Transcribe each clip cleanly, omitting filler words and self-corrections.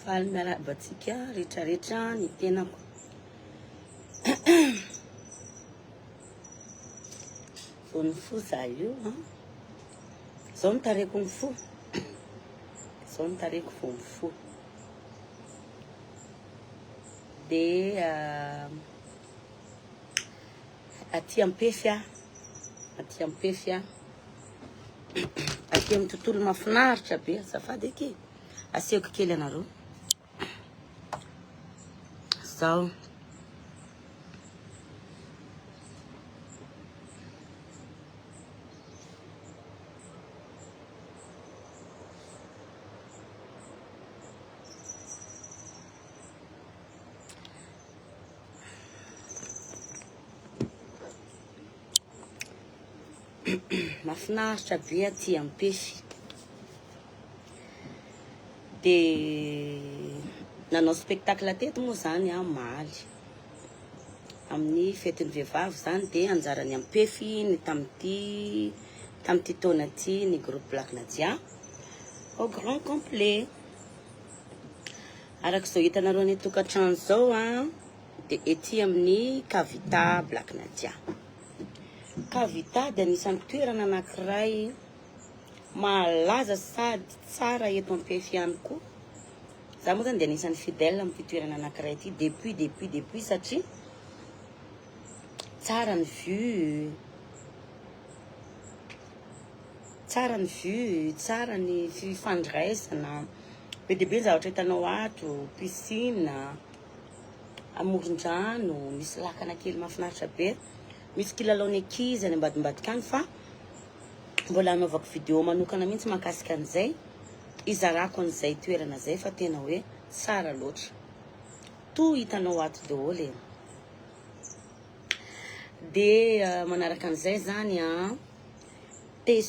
faly miarabatsika rehetrarehetra ny tenako. Vao ny fo za io, zao ny tareko ny fo. Zao ny tareko vao ny fo. De aty ampefy a, aty ampefy a, aty amin'ny tontolo mahafinaritra be, azafady eky. Aseko kely anareo. Zao. Mahafinaritra be aty ampefy. De nanao spectacle teto moa zany maly. Amin'ny fetin'ny vehivavy zany de anjarany ampefy ny tamty taona ty ny groupe Black Nadia au grand complet. Arak'izao hitanareo ny tokantrano zao de ety amin'ny Kavita Black Nadia. Kavita de anisan'ny toerana anankiray malaza sady tsara eto ampefy ihany koa. Za moa zany de anisan'ny fidèle amin'ny toerana anankiray ty depuis satria tsara ny vue, tsara ny vue, tsara ny fifandraisana. Be dia be ny zavatra hitanao ato, piscine, amoron-drano, misy lakana kely mahafinaritra be. Misy kilalaon'ny ankizy any ambadimbadika any fa mbola anaovako vidéo manokana mihitsy mahakasika an'izay. Izarako an'izay toerana zay fa tena hoe tsara loatra. To hitanao ato daholo e. De manaraka an'izay zany te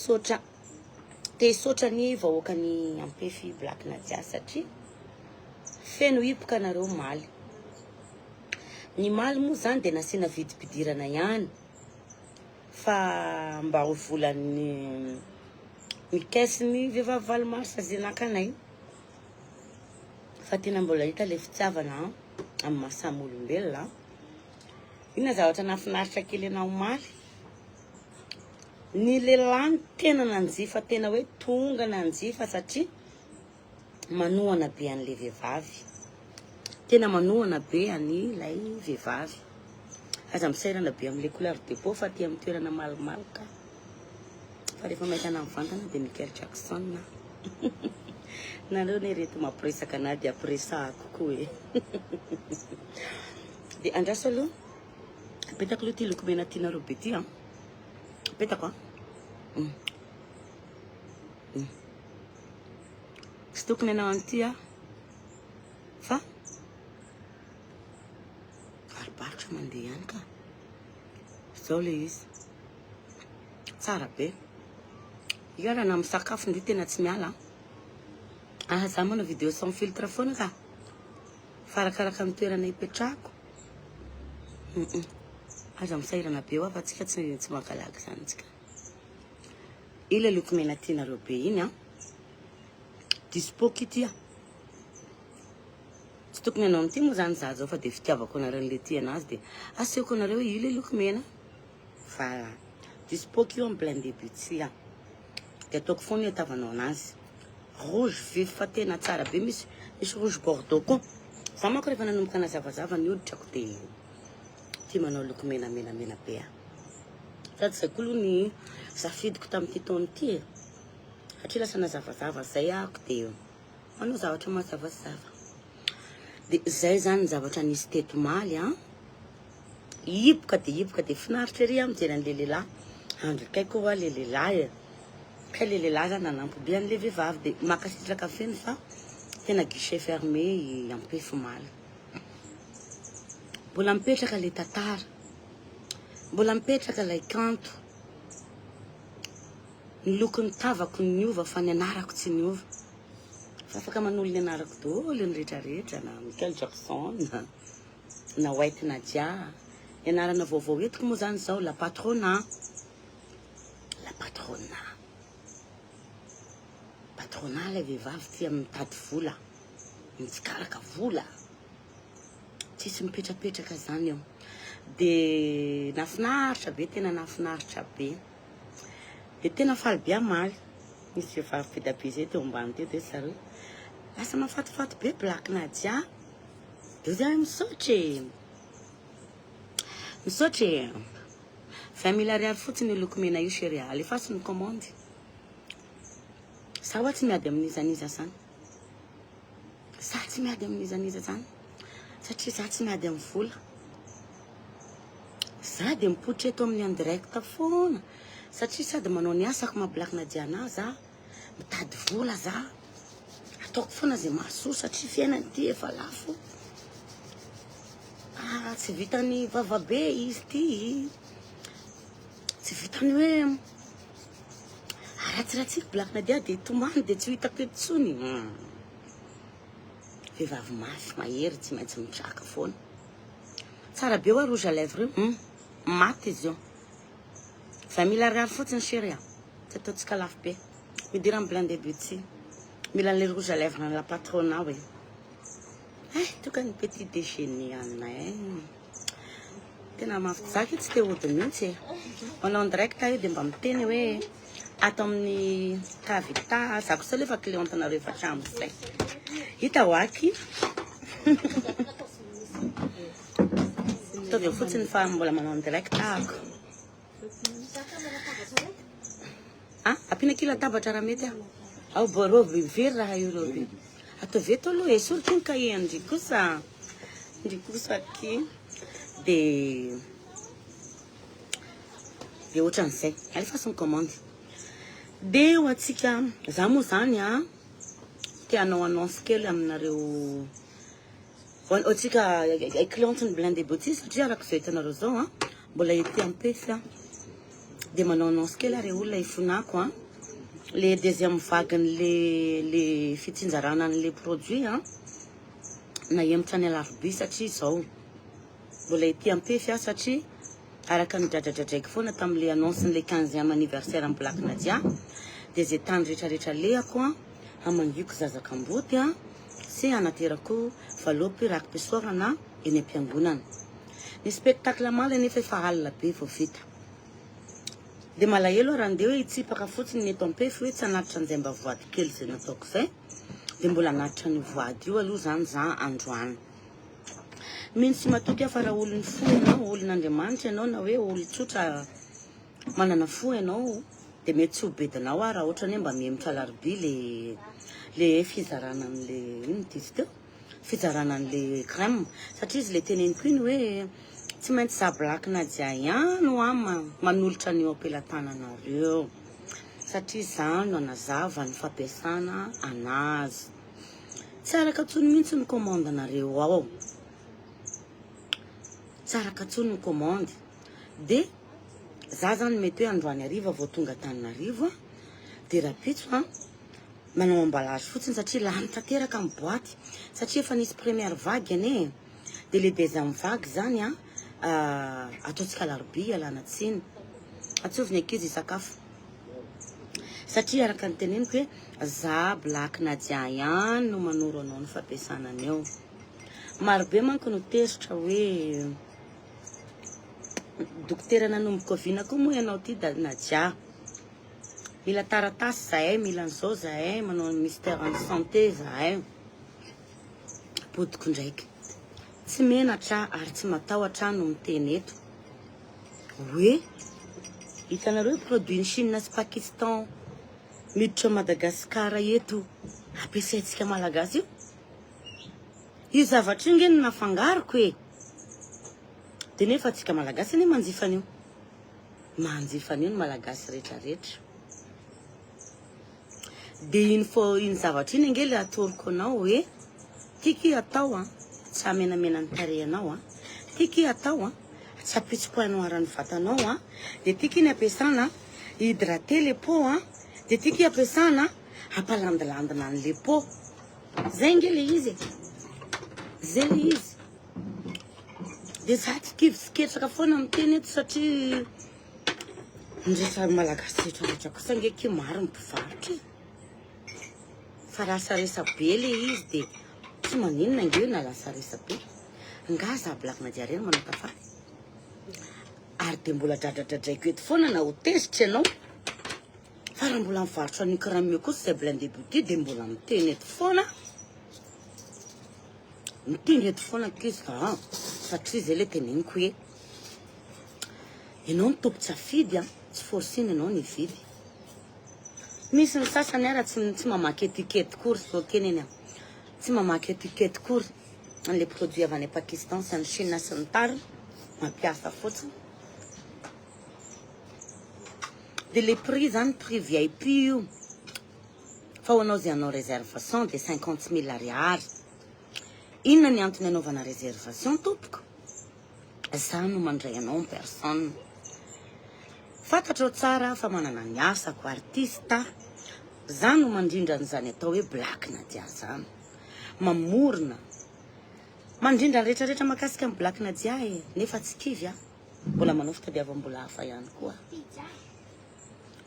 sotra ny vahoakany ampefy Black Nadia satria feno hipoka anareo maly. Ny maly moa zany de nasiana vidim-pidirana ihany fa mba ho volan'ny mikesiny vehivavy valomaso zazenakanay. Fa tena mbola hita le fitiavana amin'ny mahasamy olombelona. Ina zavatra nahafinaritra kely anao maly. Ny lehilahy tena nanjifa, tena hoe tonga nanjifa satria manohana be an'le vehivavy. Tena manohana be an'ilay vehivavy. Aza misairana be amin'le couleur de peau fa ty amin'ny toerana malomaloka. Fa rehefa mahitana amin'ny vantana de Michael Jackson. Nareo ny reto mampiresaka anahy de ampiresahako koa e. De andraso aloha. Apetako aloha ty lokomena tianareo be ty apetako sy tokony anao an'ity fa ariparitra mandeha ihany ka. Zao le izy. Tsara be. Io raha na misakafo ndi tena tsy miala. Za manao vidéo sans filtre foana ka. Farakaraka amin'ny toerana ipetrahako. Aza misairana be fa tsika tsy mankalaky zany tsika. Ile lokomena tianareo be iny dispo kity tsy tokony anao amin'ity moa zany za zao fa de fitiavako anareo an'le ty anazy de aseko anareo ile lokomena. Fa dispo io en plein début de ataoko foana hitavanao anazy. Rouge vif fa tena tsara be. Misy rouge bordeaux koa. Za manko rehefa nanomboka anazavazava ny hoditrako de ty manao lokomena menamena be sady zay koa ny safidiko tamin'ity taona ty satria lasa nazavazava zay ako de manao zavatra mazavazava. De zay zany zavatra nisy teto maly hipoka de finaritra ery mijery an'le lehilahy. Andro kaiko koa le lehilahy ka le lehilahy zany nanampy be an'le vehivavy de makasitraka feny fa tena guichet fermé ampefy maly. Mbola mipetraka le tatara. Mbola mipetraka lay kanto. Ny lokon'ny tavako niova fa ny anarako tsy niova. Fa afaka manolo ny anarako daholo ny rehetrarehetra na Michael Jackson na White Nadia. Ny anarana vaovao etiko moa zany zao la patronat. La patronat la vehivavy tia mitady vola. mitsikaraka vola tsisy mipetrapetraka zany eo de nafinaritra be tena nafinaritra be de tena faly be amaly misy vehivavy be da be zay teo ambany teo de zareo lasa mafatifaty be Black Nadia de zay misaotry 20 000 ariary fotsiny loko mena io chérie alefaso ny commande sa oa tsy miady amin'izaniza zany sa tsy miady amin'izaniza zany satria za tsy miady amin'ny vola za de mipoitra eto amin'ny en direct foana satria sady manao ny asako ma Black Nadia na za mitady vola za ataoko foana zay mahasoa satria fiainany ty efa lafo tsy vitany vavabe izy ty tsy vitany hoe ratsiratsika Black Nadia de tomany de tsy hitako eto tsony vehivavy mafy mahery tsy maintsy mitraka foana tsara be hoa rouge à lèvres io maty izy io 20 000 ariary fotsiny chérie tsy ataotsika lafo be midira amin'ny Blindé Beauty mila le rouge à lèvres na la patronat hoe tokany petit déjeuner anay tena mafy zaka tsy te ody mihitsy manao direct io de mba miteny hoe ato amin'ny Kavita zako sa lefa clientenareo efa tramo zay hita hoaky tove fotsiny fa mbola manao direct ako apina kila tabatra raha mety ao boroby very raha io roby atao eto aloha esoriko ny kahie andrikosa ki de ohatran'izay alefaso ny commande de ho atsika za moa zany tianao annonce kely aminareo atsika clienteny Blindé Beauty satria araka zao hitanareo zao mbola ety ampefy de manao annonce kely are olona ifonako le deuxième vague le fitsinjarana an'le produit na hemitra ny alarobia satria zao mbola ety ampefy satria araka ny dradradradraiky foana tamin'le annonce ny le 15e anniversaire amin'ny Black Nadia de zay tany rehetrarehetra leako amangiko zazakamboty sy anaterako valopy raky pisoarana eny am-piangonana ny spectacle mala nefa efa alina be vao vita de malahelo raha ndeha hoe hitsipaka fotsiny eto ampefy hoe tsy anatitra an'izay mba voady kely zay nataoko zay de mbola anatitra ny voady io aloha zany za androany mino sy matoky afa raha olony fo ianao olon'Andriamanitra ianao na hoe olo tsotra manana fo ianao de mety tsy ho bedinao raha ohatra ny mba mihemitra alarobia le fizarana an'le ino tizy teo fizarana an'le crème satria izy le teneniko iny hoe tsy maintsy za Black Nadia ihany manolotra ny ampelantananareo satria za no anazava ny fampiasana anazy tsy araka tsony mihitsy ny commande anareo ao tsy araka tsony ny commande de za zany mety hoe androany ariva vao tonga Antananarivo de rapitso manao emballage fotsiny satria lany tanteraka amin'ny boaty satria efa nisy première vague ane de le deuxième vague zany ataotsika alarobia alana tsiny atsoviny ankizy sakafo satria araka ny teneniko hoe za Black Nadia ihany no manoro anao ny fampiasana aneo marobe manko no tesitra hoe dokotera nanomboka vina koa moa ianao ty da Nadia mila taratasy zahay mila an'izao zahay manao mystère en santé zahay podiko ndraiky tsy menatra ary tsy matahotra no miteny eto hoe hitanareo produit ny Chine sy Pakistan miditra Madagasikara eto ampiasaintsika malagasy io zavatra io nge no nafangariko de nefa atsika malagasy ane manjifany io ny malagasy rehetrarehetra de iny zavatra iny nge le atoroko anao hoe tiky atao tsy amenamena ny tarehinao tiky atao tsy apitsopoanao arany vatanao de tiky iny ampiasana hydrater le peau de tiky ampiasana ampalandilandina an'le peau zay nge le izy de za tsy kivy tsy ketraka foana miteny eto satria ndrehetra malagasy rehetrarehetra kosa nge maro ny mpivarotra fa rasaresa be le izy de tsy maninona ingeo na lasa resabe nga za blakina diareny manao kafa ary de mbola dradradradraiko eto foana na ho tezitra ianao fa raha mbola mivarotra an'io karaha mio kosa zay blende boutique de mbola miteny eto foana miteny eto foana kizy ka satria zay le teneniko hoe ianao ny tompo tsy afidy a tsy forcine ianao ny vidy misy ny sasany ara tsy mamaky étiquette kory zao keny eny a tsy mamaky étiquette kory an'le produit avy any Pakistan sy any Chine sy ny tariny mampiasa fotsiny de le prix zany prix VIP io fa ho anao zay anao réservation de 50 000 ariary inona ny antony anaovana réservation tompoko za no mandray anao en personne fantatrao tsara fa manana ny asako artista za no mandrindra an'izany atao hoe black na dia zany mamorona mandrindra rehetrarehetra makasika amin'ny black na dia nefa tsy kivy a mbola manao fitadiavam-bola hafa ihany koa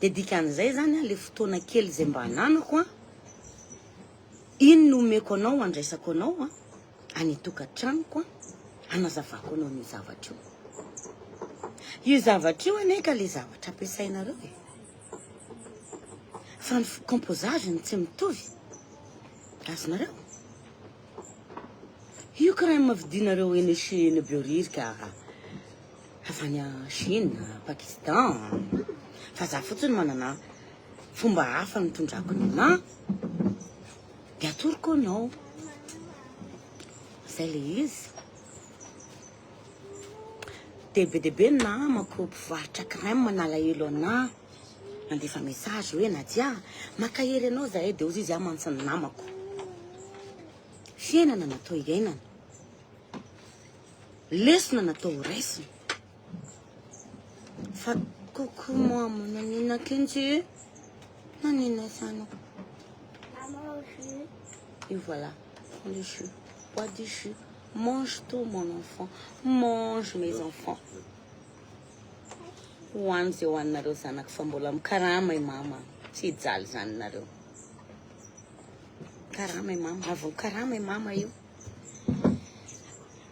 de dikan'izay zany a le fotoana kely zay mba ananako a iny no omeko anao andraisako anao a any tokantranoko a anazavako anao ny zavatra io zavatra io aneka le zavatra ampiasainareo fa ny composage ny tsy mitovy azonareo io crème mavidinareo eny Chine bioririka avy any Chine Pakistan fa za fotsiny manana fomba hafa nitondrako nina de atoroko anao zay le izy be namako mpivarotra crème manala helo ana mandefa message hoe Nadia makahery anao zahay de ozy izy amantsany namako fiainana natao iainana lesona natao raisina fa coucou maman nanina kenji nanina sanako et voilà prends le jus bois du jus mange tout mon enfant mange mes enfants hoany zay hoaninareo zanako fa mbola mikarama i mama tsy hijaly zany nareo karama i mama avy karama i mama io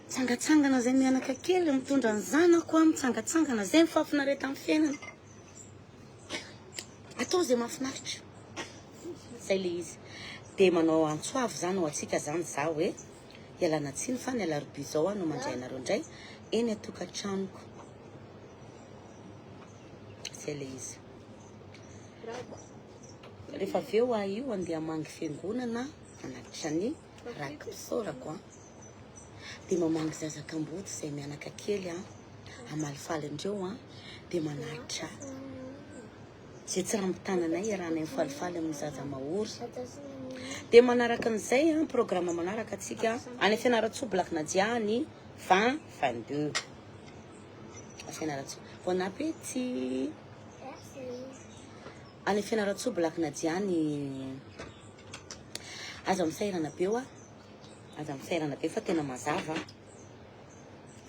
tsangatsangana zay mianaka kely mitondra ny zanako a mitsangatsangana zay mifafinareta amin'ny fiainana atao zay mahafinaritra zay le izy de manao antsoavy zany ho atsika zany za hoe ialana tsiny fa ny alarobia zao a no mandrainareo indray eny atokantranoko zay le izy rehefa avy eo a io andeha mangy fiangonana manatitra ny rakipisaorako a de mamangy zazakambody zay mianaka kely a amalifalindreo a de manatitra zay tsy rambitananay iarahanay mifalifaly amin'ny zaza mahory de manaraka an'izay a programme manaraka atsika any fianaratso black Nadia ny 2022 fianaratso bon appétit any fianaratso black Nadia ny aza misairana be a aza misairana be fa tena mazava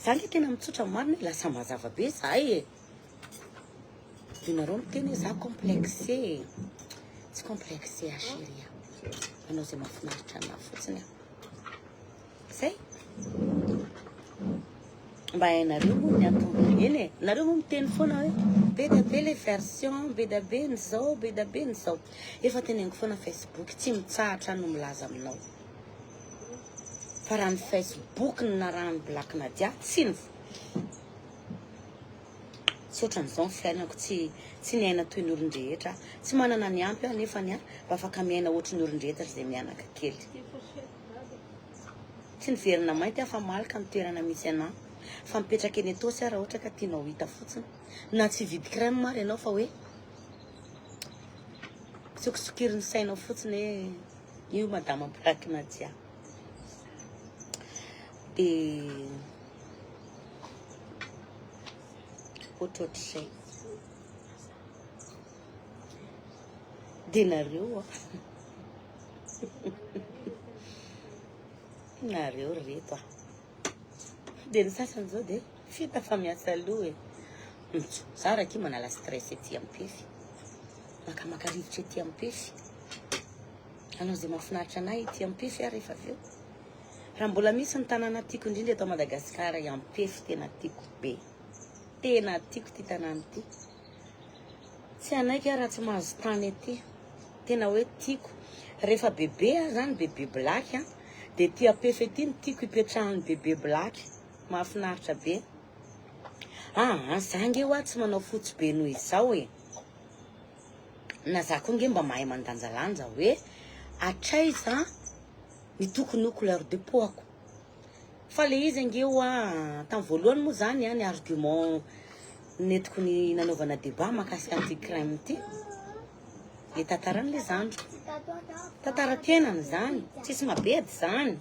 za le tena mitsotra marina lasa mazava be zay dinareo miteny za complexé tsy complexé a chérie anao zay mahafinaritra ana fotsiny a zay mba hainareo moa ny antony eny nareo moa miteny foana hoe be da be le version be da be ny zao be da be ny zao efa teneniko foana Facebook tsy mitsahatra no milaza aminao fa raha ny Facebook ny narahany black Nadia tsy ny tsy ohatran'izao ny fiainako tsy niaina toy ny olon-drehetra tsy manana ny ampy a nefa ny a mba afaka miaina ohatry ny olon-drehetra zay mianaka kely tsy niverina mainty a fa malaka ny toerana misy ana fa mipetraka eny atosy raha ohatra ka tianao hita fotsiny na tsy vidy crème mary ianao fa hoe sokisokiriny sainao fotsiny hoe io madama black Nadia de ohatrohatr'izay de nareo nareo reto de ny sasany zao de fita fa miasa aloha mitso za raky manala stress ety ampefy makamaka rivotra ety ampefy anao zay mahafinaritra anay ety ampefy a rehefa aveo raha mbola misy ny tanàna tiako indrindra eto Madagasikara Ampefy tena tiako be. Tena tiako ty tanàna ty. Tsy anaiky raha tsy mahazo tany aty. Tena hoe tiako. Rehefa bebe zany bebe Black de ty Ampefy ty no tiako ipetrahan'ny bebe Black. Mahafinaritra be. Zange hoa tsy manao fotsy be noho izao e. Na za koa nge mba mahay mandanjalanja hoe atraiza ny tokony ho couleur de peau ako. Fa le izy nge hoa tamin'ny voalohany moa zany ny argument netiko ny nanaovana débat makasika an'ity crème ty. Le tantarany le zandro. Tantaram-piainana zany. Tsisy mabedy zany.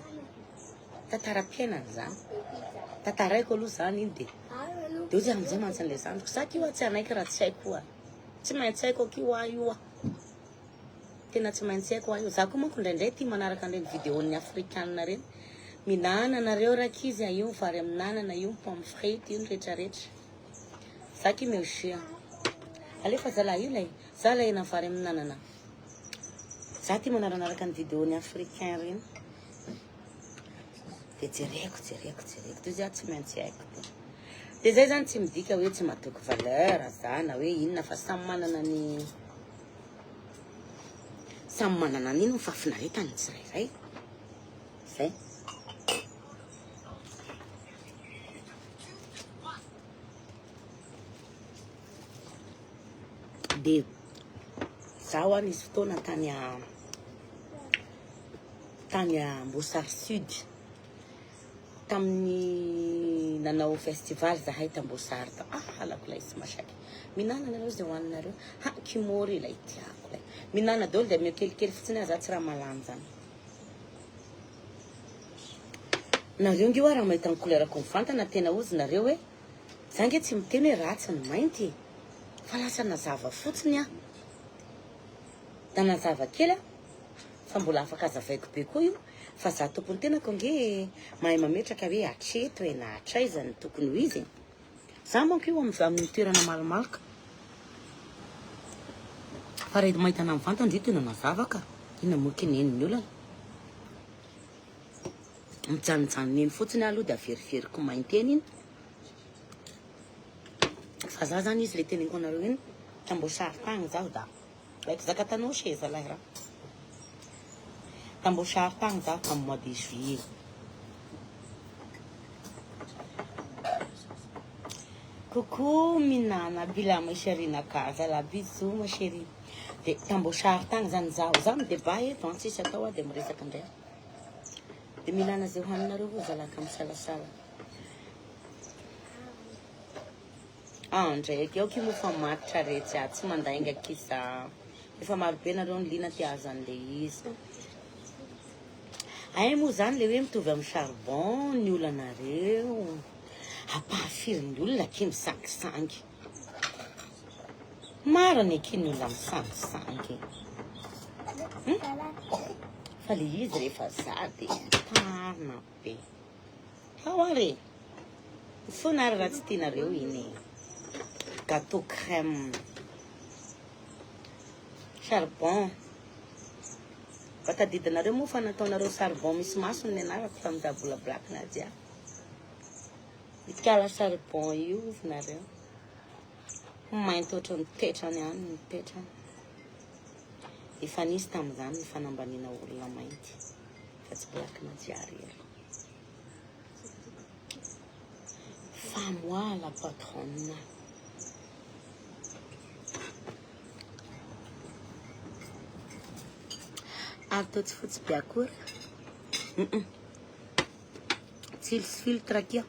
Tantaram-piainana zany. Tantaraiko aloha zany iny de ozy amin'izay mantsy an'le zandriko. Za kio tsy anaiky raha tsy haiko hoa. Tsy maintsy haiko kio io tena tsy maintsy haiko io. Za koa manko indraindray tia manaraka an'ireny vidéon'ny afrikanina reny. Minana nareo rakizy io vary amin'anana io pomme frite io rehetrarehetra. Za kio meosia. Alefa zalahy io lay. Za lay na vary amin'anana. Za tia manaraka ny vidéon'ny africain reny. De jereko. De za tsy maintsy haiko. De zay zany tsy midika hoe tsy matoky valeur za na hoe inona fa samy manana ny fahafinaretany tsirairay. Zay. De zaho nisy fotoana tany Amboasary Sud. Tamin'ny nanao festival zahay Amboasary ta. Halako lay sy masaky. Minana nareo zay hoaninareo. Kimory lay tiako lay. Minana daholo de meo kelikely fotsiny za tsy raha malany zany. Nareo nge raha mahita ny couleur ko mifantana tena ozy nareo hoe za nge tsy miteny hoe ratsy ny mainty. Fa lasa nazava fotsiny da nazava kely fa mbola afaka azavaiko be koa io. Fa za tompony tenako nge mahay mametraka hoe atreto e na atraiza ny tokony ho izy. Za manko io amin'ny toerana malomaloka. Fa rehefa mahita ana mivantana ndry tena nazavaka. Ina moa kineniny olona. Mijanonjanona eny fotsiny aloha de averiveriko mainteny iny. Fa za zany izy le teneniko anareo iny Amboasary tagny zaho da like zaka tanao she zalahy raha. Amboasary tagny zaho tamin'ny mois de juillet. Coucou Minana, bila ma chérie nakaza la bisou ma chérie. De Amboasary tagny zany zaho. Za midébat eto tsisy atao de miresaka ndray. De Minana zay hoaninareo koa zalaka misalasala. Ndraiky ao kimo fa matitra retsy tsy mandainga kisa. Efa marobe nareo ny lina ty azan'le izy. Ay moa zany le hoe mitovy amin'ny charbon ny olanareo. Ampahafirin'ny olona ky misangisangy. Mariny ky ny olona misangisangy. Fa le izy rehefa za de tarina be. Haoare. Fonary raha tsy tianareo iny. Gâteau crème. Charbon. Batadidinareo moa fa nataonareo charbon misy masony ny anarako fa midabola black na dia. Ikala charbon io nareo. Mainty ohatrany tetrany any ny tetrany. Efa nisy tamin'izany ny fanambanina olona mainty. Fa tsy black na diary. Fa moi la patronne. Ato tsy fotsy be akory. Tsilo sy filtre kia.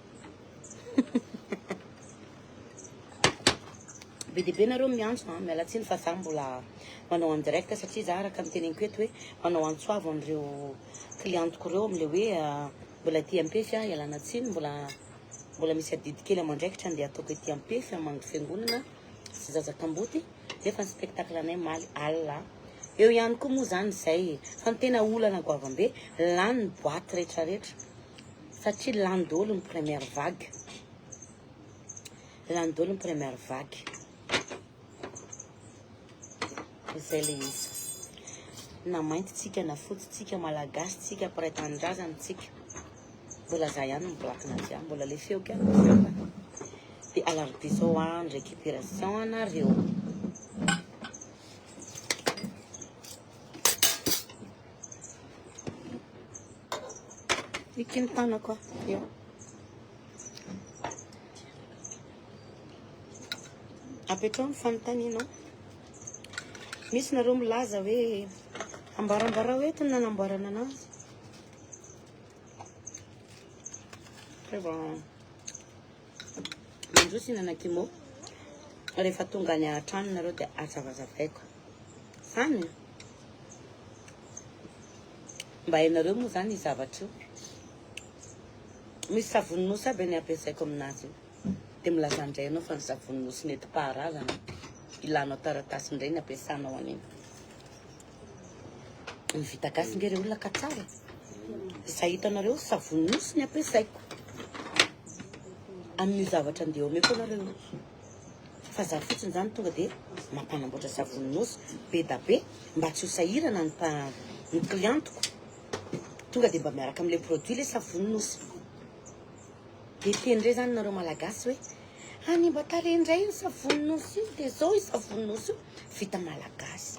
Be dia be nareo miantso miala tsiny fa za mbola manao en direct satria za araka miteneniko eto hoe manao antsoavo amin'ireo clientiko reo am'le hoe mbola tia Ampefy ialana tsiny mbola misy adidy kely amandraikitra andeha ataoko ety Ampefy amandro fiangonana sy Zazakamboty nefa ny spectacle anay maly alina. Eo ihany koa moa zany zay fa ny tena olana goavambe lany ny boaty rehetrarehetra satria lany daholo ny première vague. Lany daholo ny première vague. Zay le izy. Na mainty tsika na fotsy tsika malagasy tsika pare-tanindrazana tsika. mbola za ihany mibolakina azy ihany mbola le feoka ihany dia alarobia zao andro récupération anareo ikiny tana koa io apetrao ny fanontanianao misy nareo milaza hoe ambarambara hoe tony nanamboarana anazy reva mandroso inanakimo rehefa tonga any an-trano nareo dia azavazavaiko zany mba hainareo moa zany zavatra io misy savony nosy aby ny ampiasaiko aminazy dia milaza indray anao fa ny savony nosy nentim-paharazana ilanao taratasy indray ny ampiasanao an'iny ny vita gasy ngere olona ka tsara za hitanareo savony nosy ny ampiasaiko amin'ny zavatra andeha omeko anareo fa za fotsiny zany tonga dia mampanamboatra savony nosy be da be mba tsy ho sahirana ny clientiko tonga dia mba miaraka amin'ilay produit le savony nosy dia tendray zany nareo malagasy hoe any mba tarendray ny savony nosy io dia zao i savony nosy io vita malagasy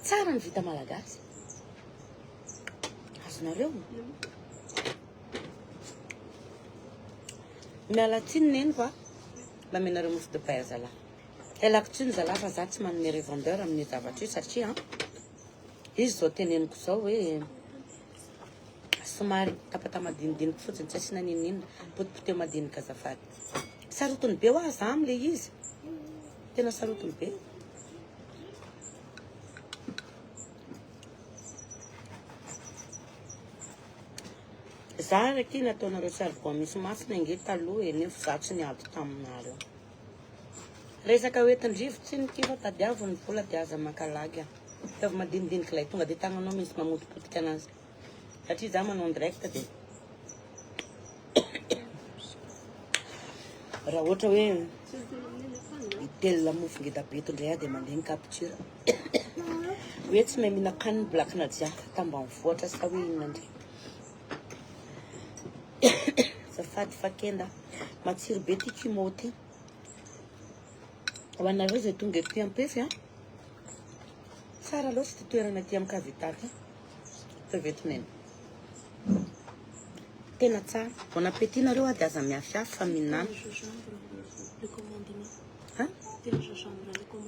tsara ny vita malagasy azonareo miala tsiny neny fa mba menareo mosy de paille zalahy elako tsiny zalahy fa za tsy manome revendeur amin'ny zavatra io satria izy zao teneniko zao hoe somary tapatamadinidiniky fotsiny tsy asina ninina potipoteo madinika azafady sarotiny be ho aza am'le izy tena sarotiny be za raky nataonareo saribon misy masina inge taloha nefa za tsy niady taminareo resaka hoetin-drivotsy ny kifa tadiavo ny vola dia aza makalagy tavy madinidiniky lay tonga dia tagnanao misy mamotipotika anazy satria za manao direct dia raha ohatra hoe itelo lamofo ngeda be tondray aho dia mandeha ny capture hoe tsy mahay mihinan-kaniny blakina jiaka tambany voatra sa hoe inona ndray zafady fakenda matsiro be ty kimo ty ho anareo zay tonga eto ampefy a tsara loatra ty toerana ty amin'ny kavitaty tevetoneny tena tsara bon appétit nareo a dia aza miafiafy fa mihinana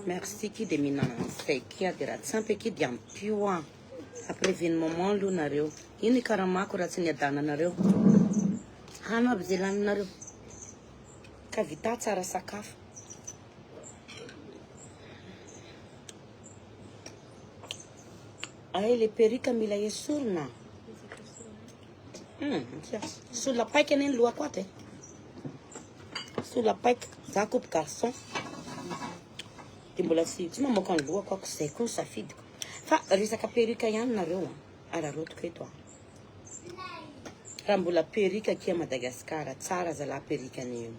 merci ki dia mihinana an'saiky a dia raha tsy ampy aky dia ampio a après événement aloha nareo iny karamako raha tsy niadananareo hano aby zay laninareo kavita tsara sakafo ay le perika mila esorina sola paika ane ny lohako ato e sola paika za coupe garçon dia mbola tsy mamoaka ny lohako ako zay koa ny safidiko fa resaka perika ihany nareo ararotiko eto a raha mbola perika kia Madagasikara tsara zalahy perika ny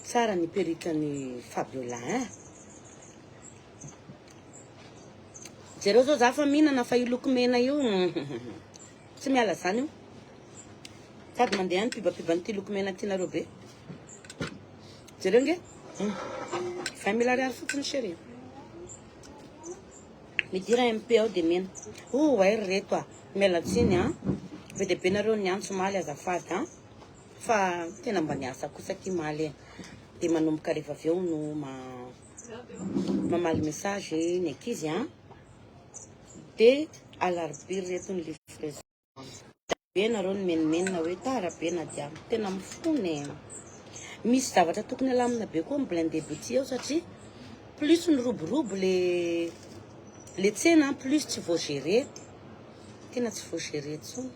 tsara ny perika ny Fabiola jereo zao za fa mihinana fa io loko mena io tsy miala zany io sady mandeha any pibapiba nyity loko mena tianareo be jereo nge 20 000 ariary fotsiny chéri midira MP ao dia mena airy reto a miala tsiny a be dia be nareo ny antso maly azafady fa tena mba niasa kosa ty maly dia manomboka rehefa avy eo no mamaly message ny ankizy dia alarobia reto ny livraison be nareo ny menimenina hoe tara be na dia tena mifony misy zavatra tokony alamina be koa blindé boutique ao satria plus ny roborobo le tsena plus tsy vao gérer tena tsy vao gérer tsony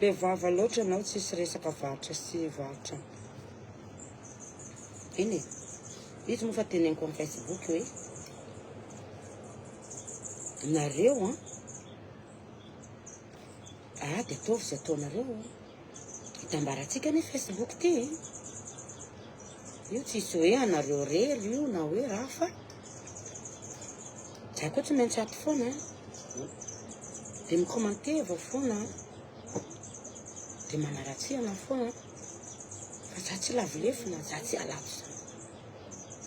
be vava loatra anao tsisy resaka vatra sy vatra Iny izy moa fa teneniko amin'ny Facebook hoe nareo dia ataovy izay ataonareo hitambaratsika ny Facebook ty io tsisy hoe anareo rery io na hoe raha fa za koa tsy maintsy ato foana dia mikommanteva foana dia manaratsiana foana fa za tsy lavilefona za tsy alato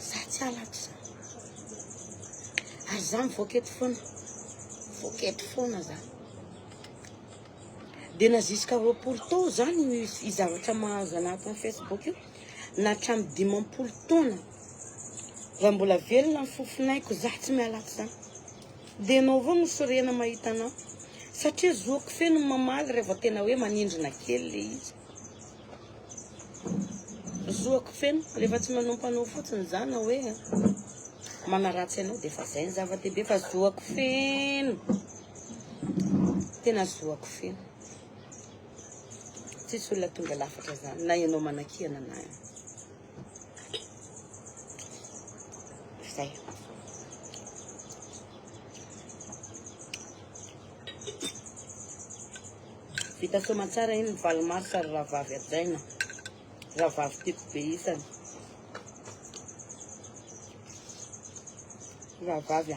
za tsy alato za ary za mivoaketo foana za dia na ziska roapolo tao zany i zavatra mahazo anatin'ny Facebook io na hatramin'ny 50 taona raha mbola velona ny fofinaiko za tsy mialato zany dia anao avao nosorena mahita anao satria zoako feno mamaly rehefa tena hoe manindrina kely le izy zoako feno rehefa tsy manompo anao fotsiny zany hoe manaratsy anao dia fa zay ny zava-dehibe fa zoako feno tena zoako feno tsisy olona tonga lafatra zany na ianao manakihana na zay vita somatsara iny mivaly maro sary raha vavy ajaina raha vavy tiako be isany raha vavy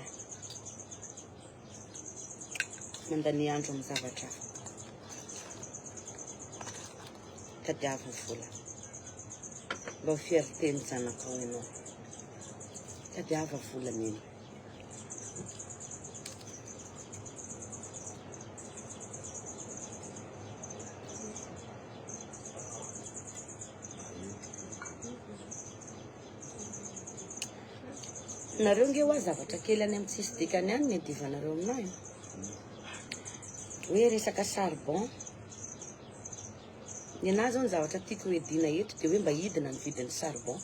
mandany andro amin'ny zavatra tadiavo vola mba fierté ny zanakao ianao tadiava vola niny nareo nge hoa zavatra kely any amin'ny tsisy dikany any ny divanareo aminahy hoe resaka charbon ny anahy zao ny zavatra tiako hoedina eto dia hoe mba hidina ny vidin'ny charbon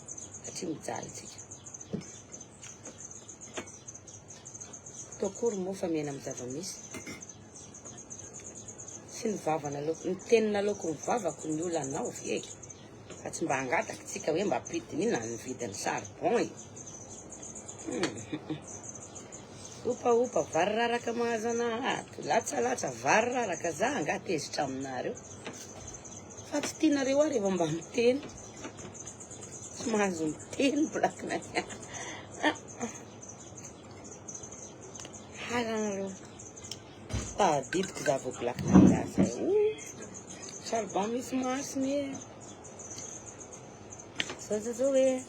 satria mijaly tsika tokory moa fa miaina amin'ny zavamisy sy ny vavana laoko ny tenina laoko ny vavako ny olo anao veky fa tsy mba hangataka tsika hoe mba pidiny ina ny vidin'ny charbon opa vary raraka mahazo anahato latsalatsa vary raraka za angatezitra aminareo fa tsy tianareo ary rehefa mba miteny tsy mahazo miteny blakina haranareo tadidiko za vo blakina zay charbon misy masiny zao hoe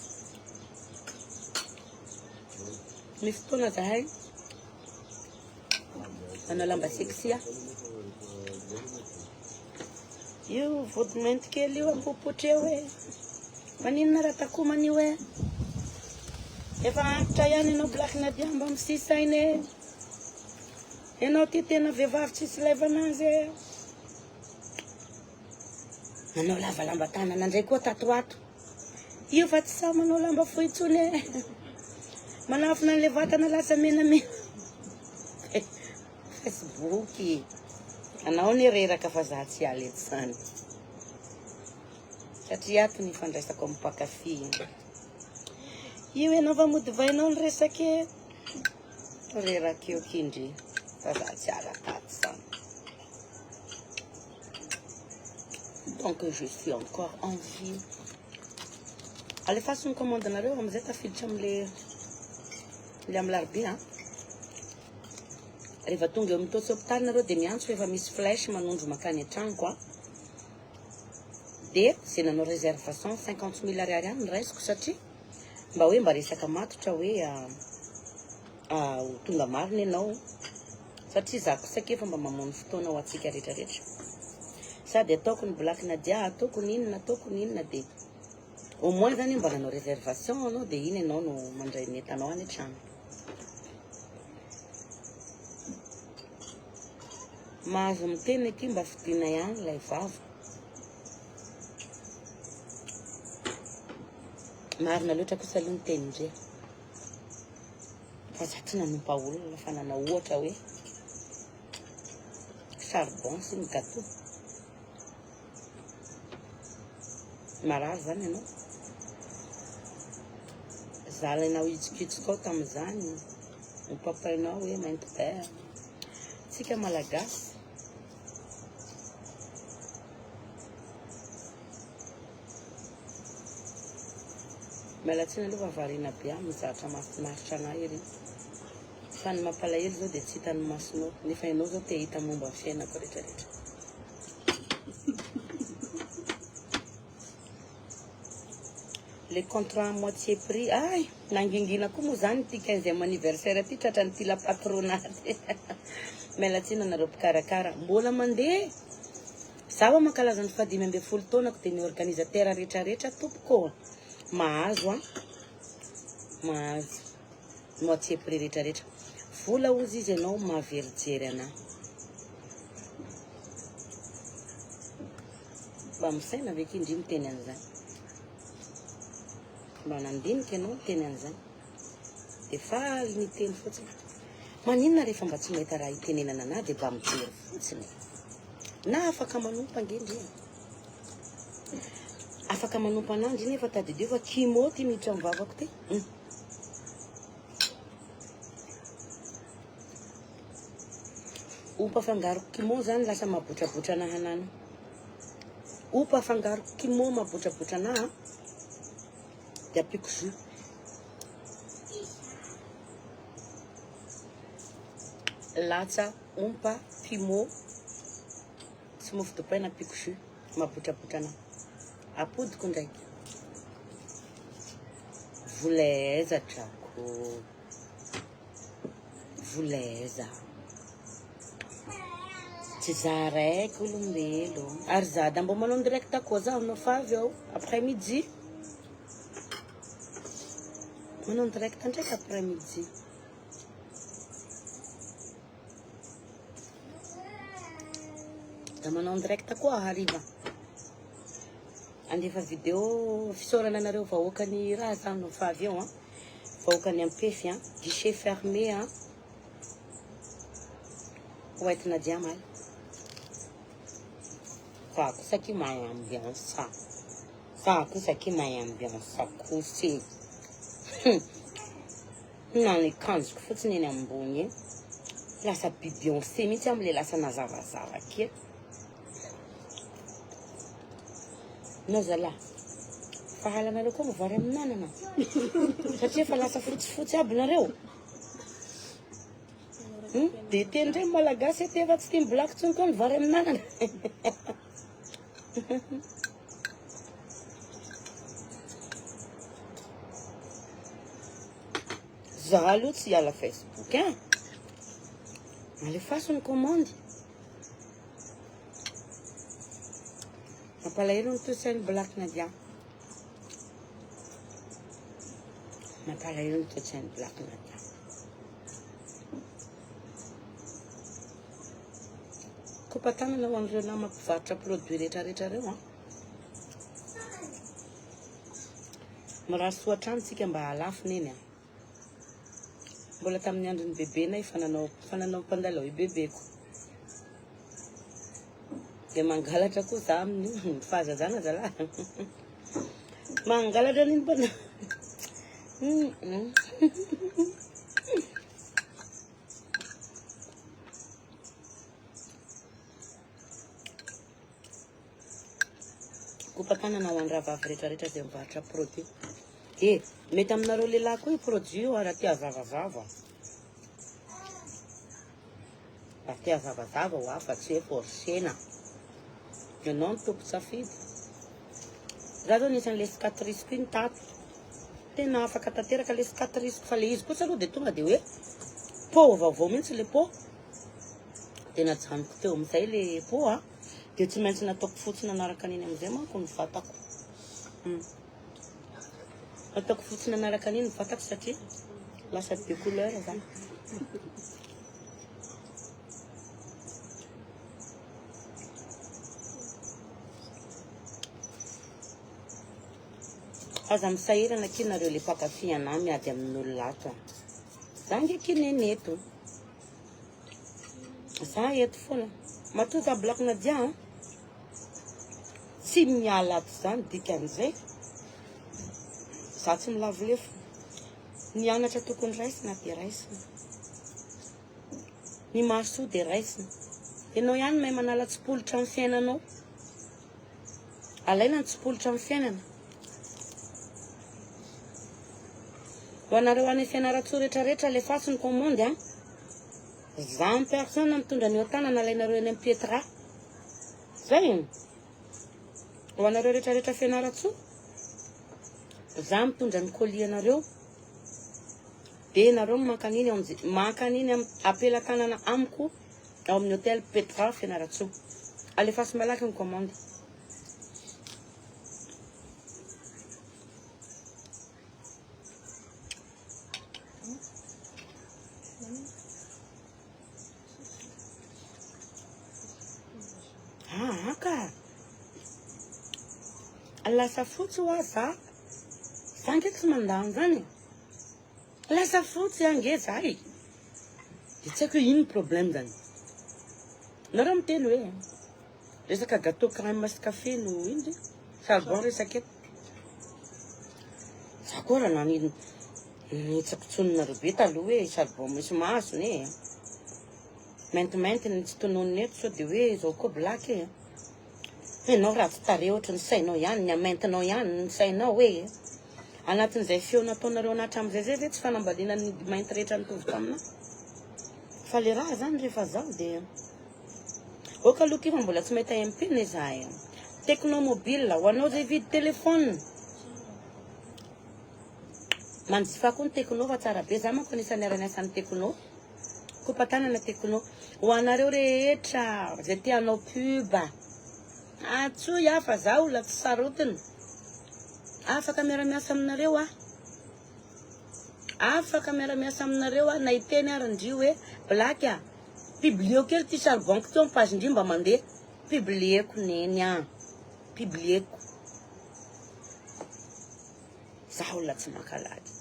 misy fotoana zahay manao lamba sexia io vodimenty kely io ampopotra eo hoe maninona raha takomana io hoe efa antitra ihany ianao blakina diamba amin'ny sisainy ianao ty tena vehivavy tsisy laivanazy manao lavalamba tanana andray koa tatoato io fa tsy sa manao lamba fohitsony manafina an'le vatana lasa menamena Facebook anao ny reraka fa za tsy aly eto zany satria ato ny fandraisako amin'ny mpakafy io ianao fa mody vainao ny resake reraka eo kindry fa za tsy ala tato zany donc je suis encore en vie alefaso ny commande-nareo amizay tafiditra am'le amin'ny larobia rehefa tonga eo mitotso hôpitaly nareo dia miantso efa misy flèche manondro makany an-tranoko dia zay nanao réservation 50 000 ariary any ny raisiko satria mba hoe mba resaka matotra hoe ho tonga marina ianao satria za kosaky efa mba mamono fotoana ho atsika rehetrarehetra sady ataoko ny blakina dia ataoko ny inona dia au moins zany mba nanao réservation anao dia iny ianao no mandray ny entanao any an-trano mahazo miteny aty mba fidina ihany lay vavo marina loatra kosa aloha ny tenindre fa za tsy nanompa olona fa nanao ohatra hoe charbon sy ny gâteau marary zany ianao zalanao itsikitsika ao tamin'izany mipapainao hoe mainty vert tsika malagasy. Mialatsiny aloha varina be mizatra mahafinaritra anahy ery fa ny mampalahelo zao dia tsy hitan'ny masonao nefa ianao zao te hita momba ny fiainako rehetrarehetra. Les contrats à moitié prix. Ay, nangingina koa moa zany ty 15e anniversaire ty tratran'ny ty la patronate. Mialatsiny anareo mpikarakara mbola mandeha. Zaho mankalaza ny 15 taonako dia ny organisateur rehetrarehetra tompoko mahazo mahazo moitié prix rehetrarehetra. Vola ozy izy ianao maverijery anahy. Mba misaina ve kindry miteny an'izany. Mba nandinika ianao miteny an'izany. Dia faly ny teny fotsiny. Maninona rehefa mba tsy mahita raha itenenana anahy dia mba mijery fotsiny. Na afaka manompa angendry. Afaka manompa anandry nefa tadidio fa kimo ty miditra amin'ny vavako ty. Opa fangaroko kimo zany lasa mabotrabotra anahy hanana. Opa fangaroko kimo mabotrabotra anahy dia apiko jus. Latsa, ompa, pimo, tsy mofo dipaina apiko jus mabotrabotra anahy. Apodiko ndraiky. Volaiza trako. Volaiza. Tsy za raiky olombelo. Ary za da mbo manao direct koa zaho no favy ao après midi. Manao direct ndraiky après midi. Da manao direct koa hariva. Andefa video fisaorana anareo vahoakany raha zany no favy ao vahoakany ampefy guichet fermé hoentina diamala. Za kosa ki mahay ambiance. Za kosa ki mahay ambiance kosa. Nany kanjoko fotsiny eny ambony. Lasa Beyoncé mitsy amle lasa nazavazava kely. No zala. Fahalanareo koa mivary amin'anana. Satria fa lasa fotsifotsy aby nareo. Dia tendray malagasy ety efa tsy tia black tsony koa mivary amin'anana. Za aloha tsy hiala Facebook alefaso ny commande. Mampalahelo ny tosainy black nadia. Mampalahelo ny tosainy black nadia. Kopa tanana ho an'ireo nama mpivarotra produit rehetrarehetra reo miraso hatrany tsika mba halafo neny mbola tamin'ny andron'ny bebenay fananao mpandalao i bebeko. Dia mangalatra koa za amin'ny fahazazana zala. Mangalatra niny bana. Kopa tanana ho an'ny rahavavy rehetrarehetra izay mivarotra produit. Mety aminareo lehilahy koa io produit io raha tia zavazava. Raha tia zavazava ho afa tsy hoe forsena. Ianao ny tompo safidy. Za zao nisan'le cicatrice iny tato. Tena afaka tanteraka le cicatrice fa le izy kosa aloha dia tonga dia hoe po vaovao mihitsy le po. Tena janoko teo amin'izay le po dia tsy maintsy nataoko fotsiny anaraka an'iny amin'izay manko ny vatako. Nataoko fotsiny anaraka an'iny ny vatako satria lasa be couleur zany. Aza misahirana kiny nareo le mpakafy anahy miady amin'olona ato. Za nge kiny eto. Za eto foana. Matoa za black nadia tsy miala ato zany dikan'izay. Za tsy milavolefo. Ny anatra tokony raisina dia raisina. Ny mahasoa dia raisina. Ianao ihany mahay manala tsipolitra amin'ny fiainanao. Alaina ny tsipolitra amin'ny fiainana. Ho anareo any Fianaratsoa rehetrarehetra le faso ny komandy a. Za en personne mitondra ny tanana alainareo any amin'ny Pietra. Zay. Ho anareo rehetrarehetra Fianaratsoa. Za mitondra ny colis anareo. Dia nareo makaniny apela tanana amiko ao amin'ny hôtel Petra Fianaratsoa. Alefaso malaky ny commande. Ka. Lasa fotsy ho za. Za ndraiky tsy mandany zany. Lasa fotsy ange zay. Dia tsy haiko ino problème zany. Nareo miteny hoe resaka gâteau crème sy café no ino charbon resaka eto. Za koa raha nanino nitsakitsonina be taloha hoe charbon misy masony e. Maintimainty ny tsy tononony eto sao dia hoe zao koa black e. Ianao raha tsy tare ohatry ny sainao ihany, ny amaintinao ihany ny sainao hoe anatin'izay feo nataonareo anatramin'izay zay ve tsy fanambadiana ny mainty rehetra nitovy tamina. Fa le raha zany rehefa zaho dia oka aloha fa mbola tsy mahita MP-ny zahay. Technomobile ho anao zay vidy téléphone. Manjifa koa ny Techno fa tsara be. Za manko anisany ara-niasan'ny Techno. Kopatanana Techno. Ho anareo rehetra zay tianao pub. Atsoy afa za olona tsy sarotiny. Afaka miara-miasa aminareo a. Afaka miara-miasa aminareo a. Na iteny arandrio hoe black a. Publieo kely ty charbon ty amin'ny page ndry mba mandeha. Publieko neny a. Publieko. Za olona tsy mankalagy.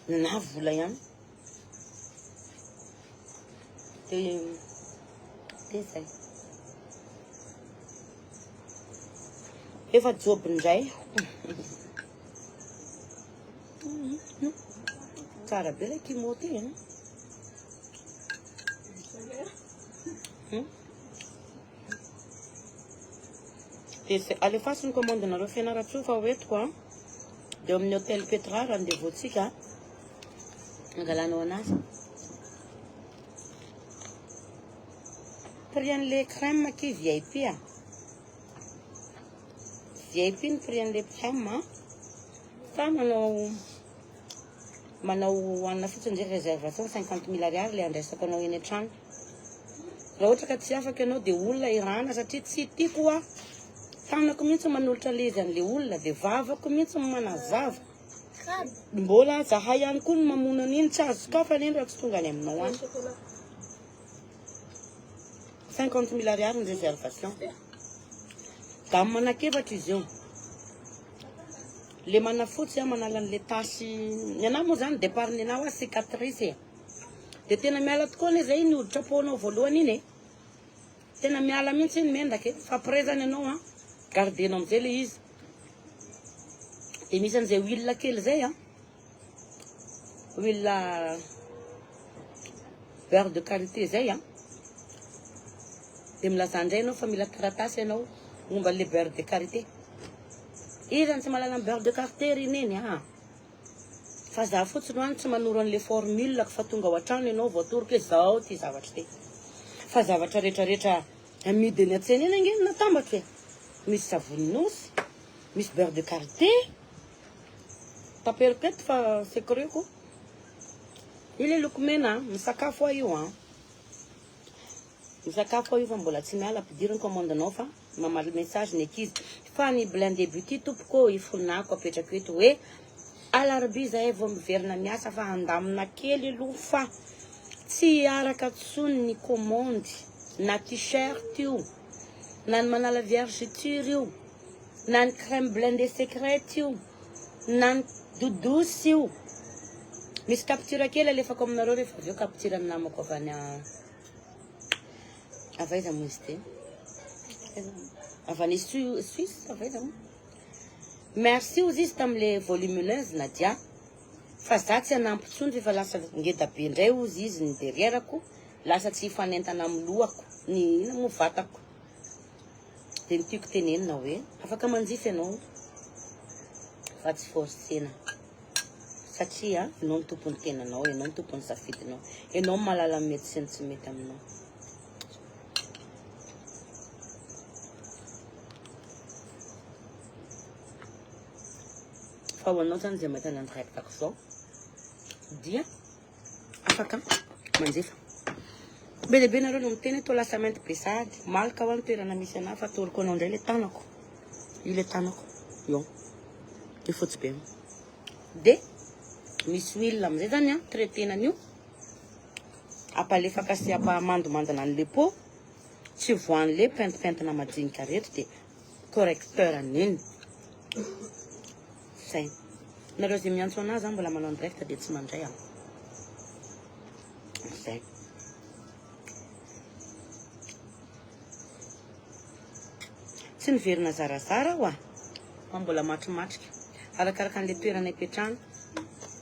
Na vola ihany. Dia zay. Efa job ndray. Tsara be ilay kimo ty e. Dia alefaso ny commande-nareo Fianaratsoa fa hoentiko a. Dia amin'ny hôtel Petra rendez-vous-tsika. Angalanao anazy. Prix an'ilay crème ky VIP a. VIP ny prix an'ilay crème. Fa manao anona fotsiny zay réservation 50 000 ariary le andraisako anao eny an-trano. Raha ohatra ka tsy afaka ianao dia olona irana satria tsy tiako a. Tanako mihitsy manolotra le izy an'ilay olona dia vavako mihitsy manazava. Mbola zahay ihany koa no mamono an'iny tsy azo ka fa neny raha tsy tonga any aminao any. 50 000 ariary ny réservation. Da manakevatra izy io. Le manafotsy a manala an'le tasy. Ny anao moa zany départ ny anao a cicatrice. Dia tena miala tokoa ne zay ny hoditra poanao voalohany iny e. Tena miala mihitsy iny mendaka e. Fa après zany anao a gardenao am'izay le izy. Dia misy an'izay huile kely zay a. Huile beurre de karité zay a. Dia milaza indray ianao fa mila taratasy ianao momba le beurre de karité. Izany tsy malala ny beurre de karité ry neny a. Fa za fotsiny hoany tsy manoro an'le formule fa tonga ao an-trano ianao voatoroka hoe zao ty zavatra ty. Fa zavatra rehetrarehetra amidy eny an-tsena eny angeny natambatra e. Misy savony nosy, misy beurre de karité. Taperiketo fa sekreko. Ile loko mena misakafo a io a. Misakafo a io fa mbola tsy miala ampidiriny commande-nao fa mamaly message ny ankizy. Fa ny blindé beauty tompoko ifonako apetrako eto hoe alarobia zahay vao miverina miasa fa andamina kely aloha fa tsy araka tsony ny commande na t-shirt io na ny manala vergeture io na ny crème blindé secrète io na ny doudouce io. Misy capture kely alefako aminareo rehefa avy eo capture ny namako avy any avaiza moa izy ty avy any Suisse avaiza moa. Merci aux izy tam'le volumineuse Nadia. Fa za tsy anampy tsony rehefa lasa ngeda be indray ozy izy ny derrière-ko. Lasa tsy hifanentana amin'ny lohako, ny ina mo vatako. De ny tiako tenenina hoe afaka manjify ianao fa tsy forcena. Satria ianao ny tompony tenanao, ianao ny tompony safidinao, ianao mahalala mety sy ny tsy mety aminao. Fa ho anao zany zay mahita ny andraikitako zao dia afaka manjefa. Be dia be nareo no miteny tô lasa mainty be sady malaka ho any toerana misy anahy fa atoroko anao indray le tanako. Io le tanako io io fotsy be. De misy huile amizay zany traitenan'io apalefaka sy ampamandomandana an'le po tsy voan'le pentipentina majinika rehetra de correcteur an'iny. Zay. Nareo zay miantso anazy mbola manao direct de tsy mandray aho. Zay. Tsy niverina zarazara oa. Mbola matromatrika. Arakaraka an'le toerana ipetrahana.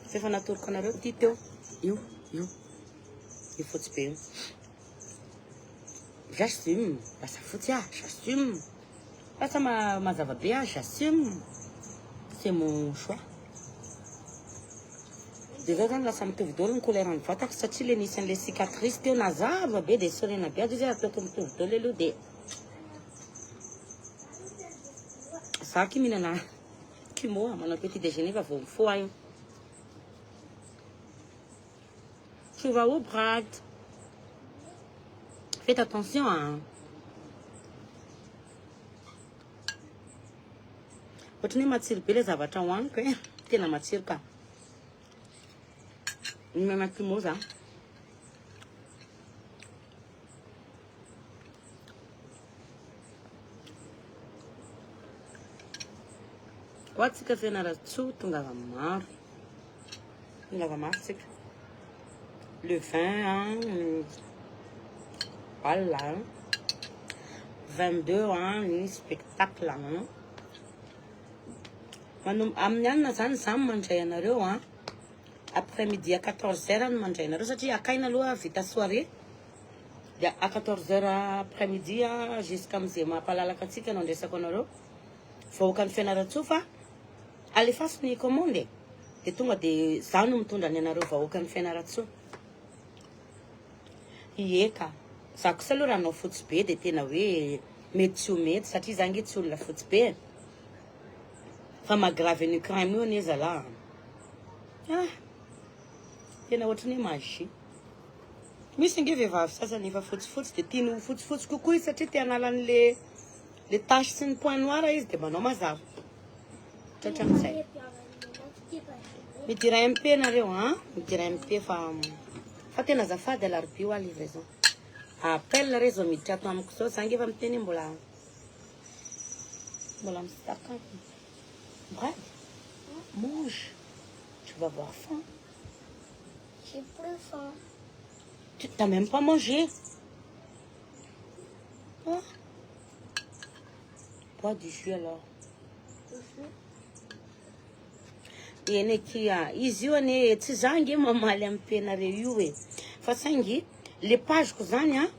Zay fa natoroko anareo ty teo. Io. Io fotsy be io. J'assume. Lasa fotsy j'assume. Lasa mazava be j'assume. C'est mon choix. Déjà zany lasa mitovy daholo ny couleur ny vatako satria le nisy an'le cicatrice teo nazava be de sorena be azy izy ataoko mitovy daholo aloha de za ky mihinana kimo manao petit déjeuner fa vao mifo io. Tu vas où, Brad? Faites attention hein. Ohatrany matsiro be le zavatra hoaniko e. Tena matsiro ka. Mihinana kimo za. Koa tsika fianara-tsoa tongava maro. Tongava maro tsika. Le vin, bal, 22 ny spectacle. Amin'ny alina zany za mandray anareo après-midi à 14h no mandray anareo satria akaina aloha vita soirée. De à 14h après-midi jusqu'à amizay mampalalaka antsika no andresako anareo. Vahoaka ny fianara-tsoa fa alefaso ny commande. De tonga de za no mitondra ny anareo vahoaka ny fianara-tsoa. Ieka, za kosa aloha raha anao fotsy be de tena hoe mety tsy ho mety satria za nge tsy olona fotsy be. Fa magravy ny crème io ane zala. Tena ohatrany magie. Misy nge vehivavy sasany efa fotsifotsy de tiany ho fotsifotsy kokoa izy satria te hanala an'le tache sy ny point noir izy de manao mazava. Tratran'izay. Midira MP nareo midira MP fa tena azafady alarobia oa livraison. Appel rezo miditra ato amiko zao za nge efa miteny mbola misakafo. Bref, mange. Tu vas avoir faim. J'ai plus faim. Tu n'as même pas mangé. Bois du jus alors. Ene kia izy io ane tsy zangy mamaly amin'ny penareo io e. Fa saingy le pageko zany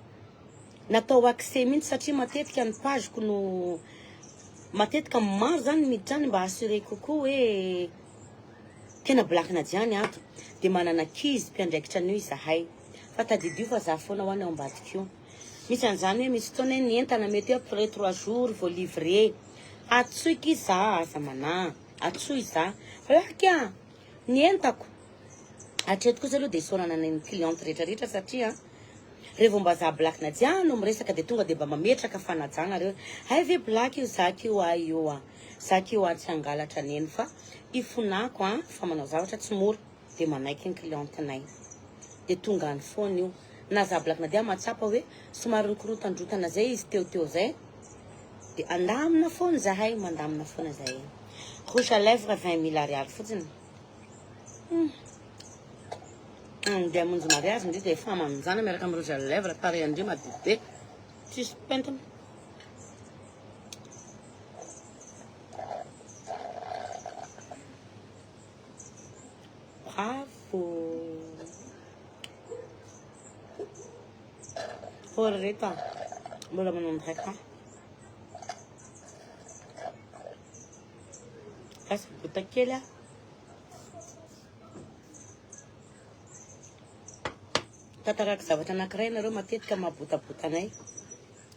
natao accès mihitsy satria matetika ny pageko no matetika maro zany miditra mba assurer kokoa hoe tena blaky Nadiany ato de manana kizy mpiandraikitra an'io izahay fa tadidio fa za foana ho any ao ambadika io. Misy an'izany hoe misy fotoana ny entana mety après 3 jours vao livrer. Atsoiky za zamana, atsoy za. Laky ny entako. Hatreto kosa aloha de sonana ny cliente rehetrarehetra satria revo mba za blaky Nadiano miresaka de tonga de mba mametraka fanajana reo. Hay ve blaky io zaka io io zaka io tsy angalatra neny fa ifonako fa manao zavatra tsy mora de manaiky ny cliente anay. De tonga ny phone io. Na za blaky Nadia matsapa hoe somary nikorotandrotana zay izy teo zay. De andamina phone zahay mandamina phone zahay. Rouge à lèvres 20 000 ariary fotsiny. De monjo mariage ndry de efa manjana miaraka amin'ny rouge à lèvres tare andry madide. Tsisy pentana. Lafaoro reto a. Mbola manao ndraika. Asa bota kely a. Tataraka zavatra anankiray nareo matetika mahabotabota anay.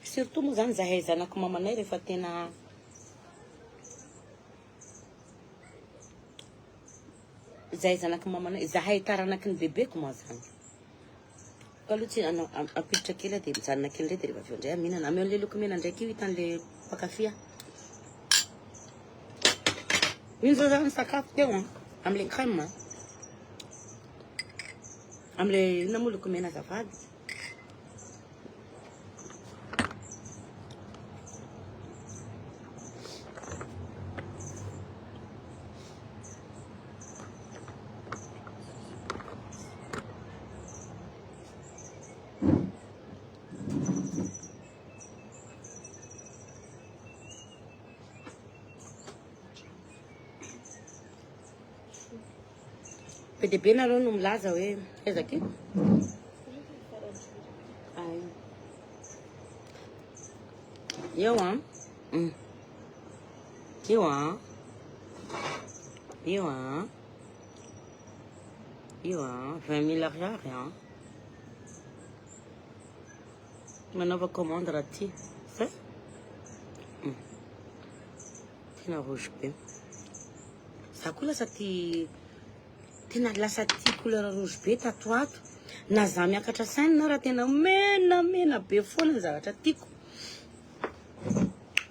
Surtout moa zany zahay zanako mamanay rehefa tena zahay zanako mamanay, zahay taranaky ny bebeko moa zany. Kaloha tsy apiditra kely dia mijanona kely ndray dia rehefa avy eo ndray mihinana. Ame an'le loko mena ndraiky io hitan'le pakafia. Ino zao zany sakafo teo am'le crème am'le ina moa loko mena azafady. PDB nareo no milaza hoe ezaka io. Io a 20 000 ariary a. Manaova commande raha ty. Zay. Tena rouge be. Za koa lasa ty tena lasa ty couleur rouge be tato ato. Na za miakatra sainy na raha tena mena be foana zavatra tiako.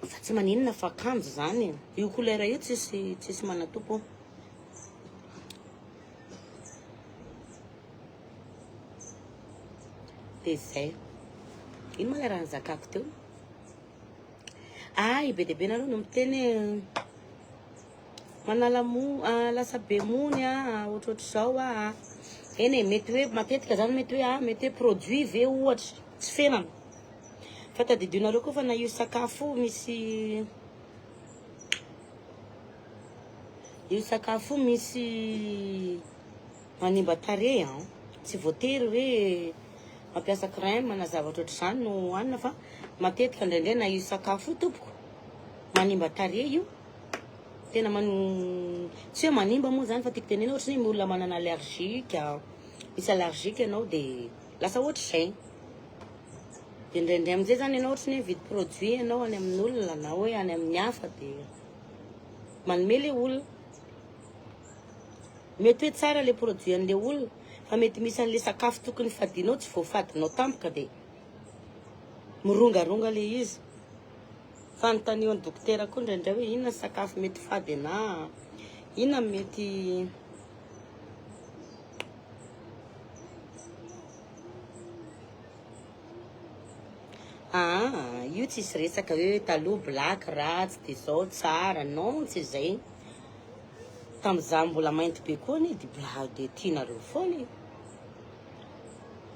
Fa tsy maninona fa akanjo zany. Io couleur io tsisy manatompo. Dia zay. Ino ma le raha nizakako teo? Ay, be dia be nareo no miteny manala lasa be mony ohatrohatr'izao a. Eny mety hoe matetika zany mety hoe produit ve ohatra tsy fenana. Fa tadidinareo koa fa na io sakafo misy manimba tarehy tsy voatery hoe mampiasa crème na zavatra ohatr'izany no hoanina fa matetika indraindray na io sakafo io tompoko manimba tarehy io. Tena tsy hoe manimba moa zany fa tiako tenena ohatrany hoe olona manana allergique, misy allergique ianao dia lasa ohatr'izay. Dia indraindray amin'izay zany ianao ohatrany hoe vidy produit ianao any amin'olona na hoe any amin'ny hafa dia manome le olona. Mety hoe tsara le produit an'le olona fa mety misy an'le sakafo tokony fadinao tsy voafadinao tampoka dia mirongaronga le izy. Fanontaniao ny dokotera koa indraindray hoe inona sakafo mety fady ana, inona mety io tsisy resaka hoe taloha black ratsy dia zao tsara, non tsy izay. Tamin'izaho mbola mainty be koa ny dia tianareo foana.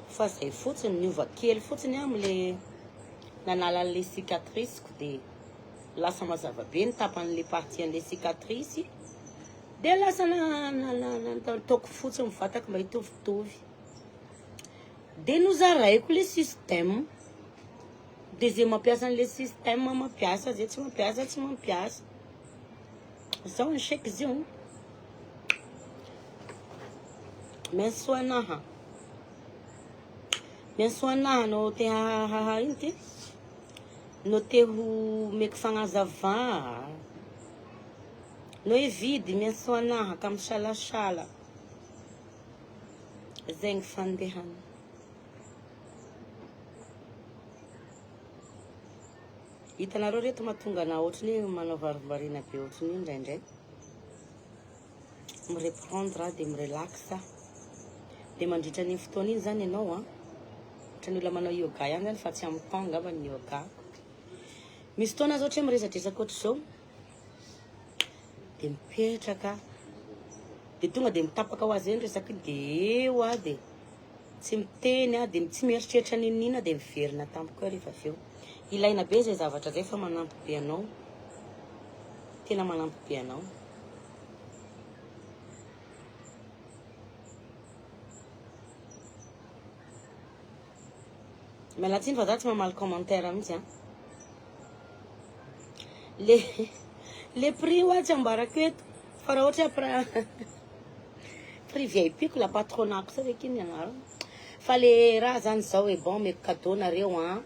Fa zay fotsiny niova kely fotsiny amin'le nanala an'le cicatrice-ko dia lasa mazava be ny tapan'le partie an'le cicatrice dia lasa nataoko fotsiny vatako mba hitovitovy. Dia nozaraiko le système. Dia zay mampiasa an'le système mampiasa, zay tsy mampiasa tsy mampiasa. Zao ny chèque izy io. Miansoanaha no te ino ty? No te ho meky fagnazavà. No e vidy miansoanaha ka misalasala. Zay ny fandehana. Hitanareo reto mahatonga na ohatrany hoe manao varivarina be ohatrany io indraindray. Mireprendre dia mirelaxa. Dia mandritra ny fotoana iny zany ianao ohatrany olona manao yoga ihany zany fa tsy amin'ny temps angamba ny yoga. Misy fotoana zao ohatra hoe miresadresaka ohatr'izao dia mipetraka dia tonga dia mitapaka ho azy eny resaka dia eo dia tsy miteny dia tsy mieritreritra ninina dia miverina tampoka koa rehefa avy eo. Ilaina be zay zavatra zay fa manampy be anao. Tena manampy be anao. Mialatsiny fa za tsy mamaly commentaire mihitsy a. Le prix oatsy ambarako eto fa raha ohatra prix VIP-ko la patronako sa reka iny ianaro. Fa le raha zany zao e bon meko cadeau nareo a.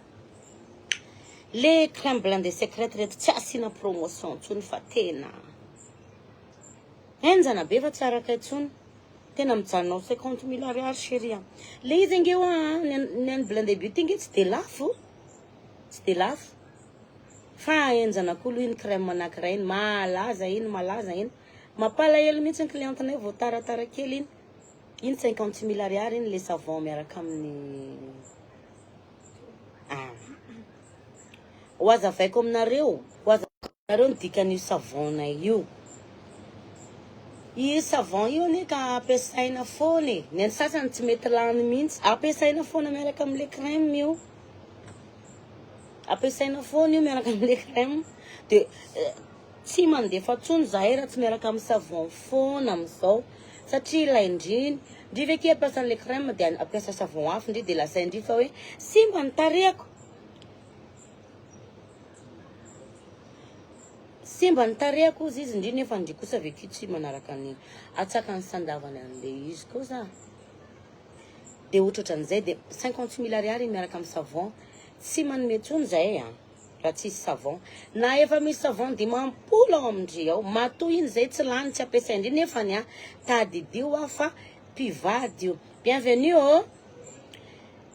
Le crème blanc de secrète reto tsy asina promotion ntsony fa tena enjana be fa tsy araka intsony. Tena mijanonao 50 000 ariary chérie. Le izy ingeo a neny blanc de beauty inge tsy de lafo. Tsy de lafo. Fa enjana koa iny crème anankiray iny malaza iny. Mampalahelo mihitsy ny clientenay vao taratara kely iny. Iny 50 000 ariary iny le savon miaraka amin'ny hoazavaiko aminareo. Hoazavaiko ny dikan'io savon-nay io. Io savon io ne ka ampiasaina foana. Ny sasany tsy mety lany mihitsy. Ampiasaina foana miaraka amin'le crème io. Ampiasaina foana io miaraka amin'le crème. De tsy mandefa tsony zahay raha tsy miaraka amin'ny savon foana amin'izao. Satria ilaindriny. Ndriva ake ampiasa an'le crème de ampiasa savon hafa ndry de lasa indry fa hoe simba ny tarehako. Simba ny tarehako izy indry nefa ndry kosa avekeo tsy manaraka ny atsaka ny sandavany an'le izy kosa. De ohatran'izay de 50 000 ariary miaraka amin'ny savon. Tsy manome tsony zahay a. Raha tsisy savon. Na efa misy savon dimampolo ao amindry ao. Matoa iny zay tsy lany tsy ampiasay indry nefa ny a tadidio a fa mpivady io. Bienvenue oh.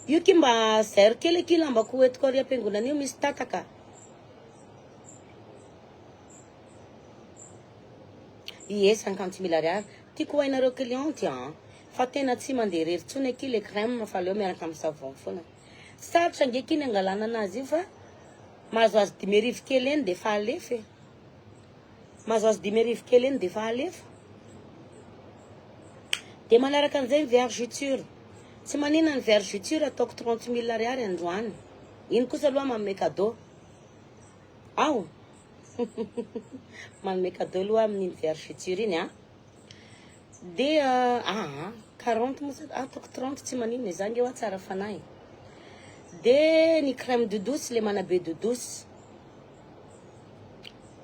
Io ki mba zero kely ki lambako etiko ary ampiangonana io misy tataka. Ie 50 000 ariary. Tiako hainareo cliente a. Fa tena tsy mandeha rery tsony aky le crème fa leo miaraka amin'ny savon foana. Sarotra nge kiny angalana anazy io fa mahazoazo 10 000 kely eny de fa alefa. Mahazoazo 10 000 kely eny de fa alefa. De manaraka an'izay ny vergeture. Tsy manina ny vergeture ataoko 30 000 ariary androany. Iny kosa aloha manome cadeau. Ao. Manome cadeau aloha amin'iny vergeture iny a. De 40 moa ataoko 30 tsy manina izany eo tsara fanahy. De ny crème de douce le manabe de douce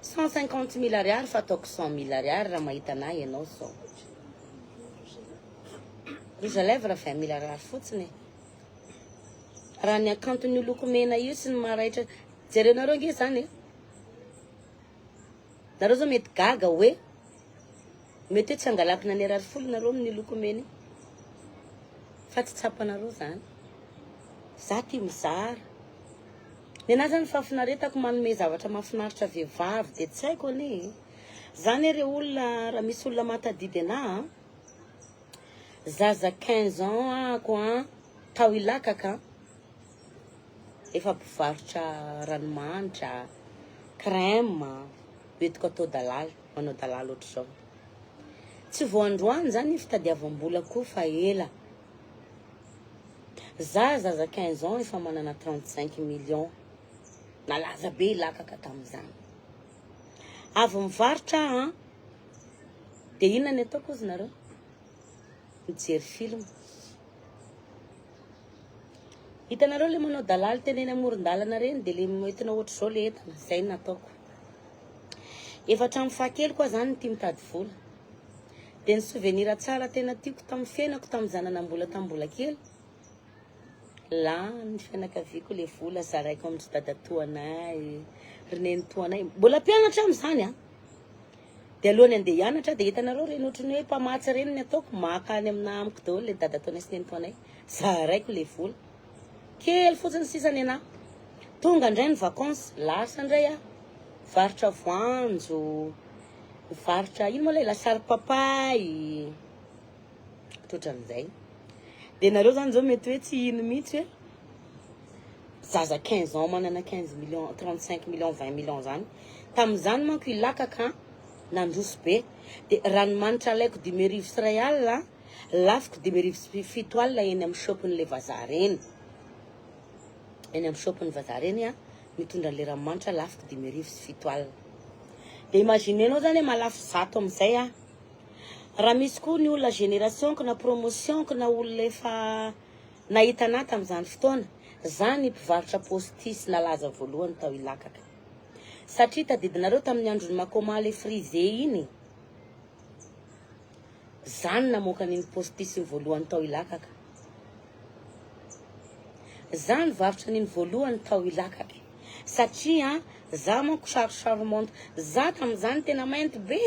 150 000 ariary fa ataoko 100 000 ariary raha mahita anahy ianao sao. Rouge à lèvres 20 000 ariary fotsiny. Raha ny akanton'io loko mena io sy ny maraitra. Jerenareo nge zany. Nareo zao mety gaga hoe mety hoe tsy angalakina ny ariary folo nareo amin'ny loko mena. Fa tsy tsapanareo zany. Za tia mizara. Nena zany fafinaretako manome zavatra mahafinaritra vehivavy de tsy haiko anie. Zany ere olona raha misy olona matadidy ana. Zaza 15 ans ako a. Tao ilakaka. Efa mpivarotra ranomanitra, crème, betiko atao dalala, manao dalala ohatr'izao. Tsy voandroany zany fitadiavam-bola koa fa ela. Zaza 15 ans efa manana 35 millions. Nalaza be ilakaka tam'izany. Avy mivarotra de inona ny ataoko izy nareo? Mijery film. Hitanareo le manao dalala teneny amoron-dalana reny de le entina ohatr'izao le entana. Zay nataoko. Efa hatramin'ny fakely koa zany tia mitady vola. De ny souvenir tsara tena tiako tamin'ny fiainako tamin'ny zananambola tambola kely. Là ny fianakaviako le vola zaraiko amin'ny dadatoanay, renenitoanay. Mbola mpianatra amin'izany a. De alohany andeha hianatra de hitanareo reny ohatrany hoe mpamatsy reny ny ataoko maka any amina amiko daholo le dadatoanay sy nenitoanay. Zaraiko le vola. Kely fotsiny sisany ana. Tonga indray ny vacances, lasa indray a. Varotra voanjo, varotra ino moa le lasary papay. Ohatran'izay. De nareo zany zao mety hoe tsy ino mihitsy hoe zaza 15 ans manana 15 millions, 35 millions, 20 millions zany. Tamin'izany manko ilakaka nandroso be. De ranomanitra alaiko 10 000 sy ray alina, lafiko 10 000 sy 7 alina eny amin'ny shopin'le vazaha reny. Eny amin'ny shopin'ny vazaha reny a, mitondra le ranomanitra lafiko 10 000 sy 7 alina. De imaginenao zany hoe malafo zato amin'izay a. Raha misy koa ny olona génération na promotion na olona efa nahita anahy tamin'izany fotoana. zany mpivarotra postisy nalaza voalohany tao Ilakaka. Satria tadidinareo tamin'ny androny Makoma le frisé iny. Zany namoaka ny postisy voalohany tao Ilakaka. Zany varotra ny voalohany tao Ilakaka. Satria za manko charmante, za tamin'izany tena mainty be.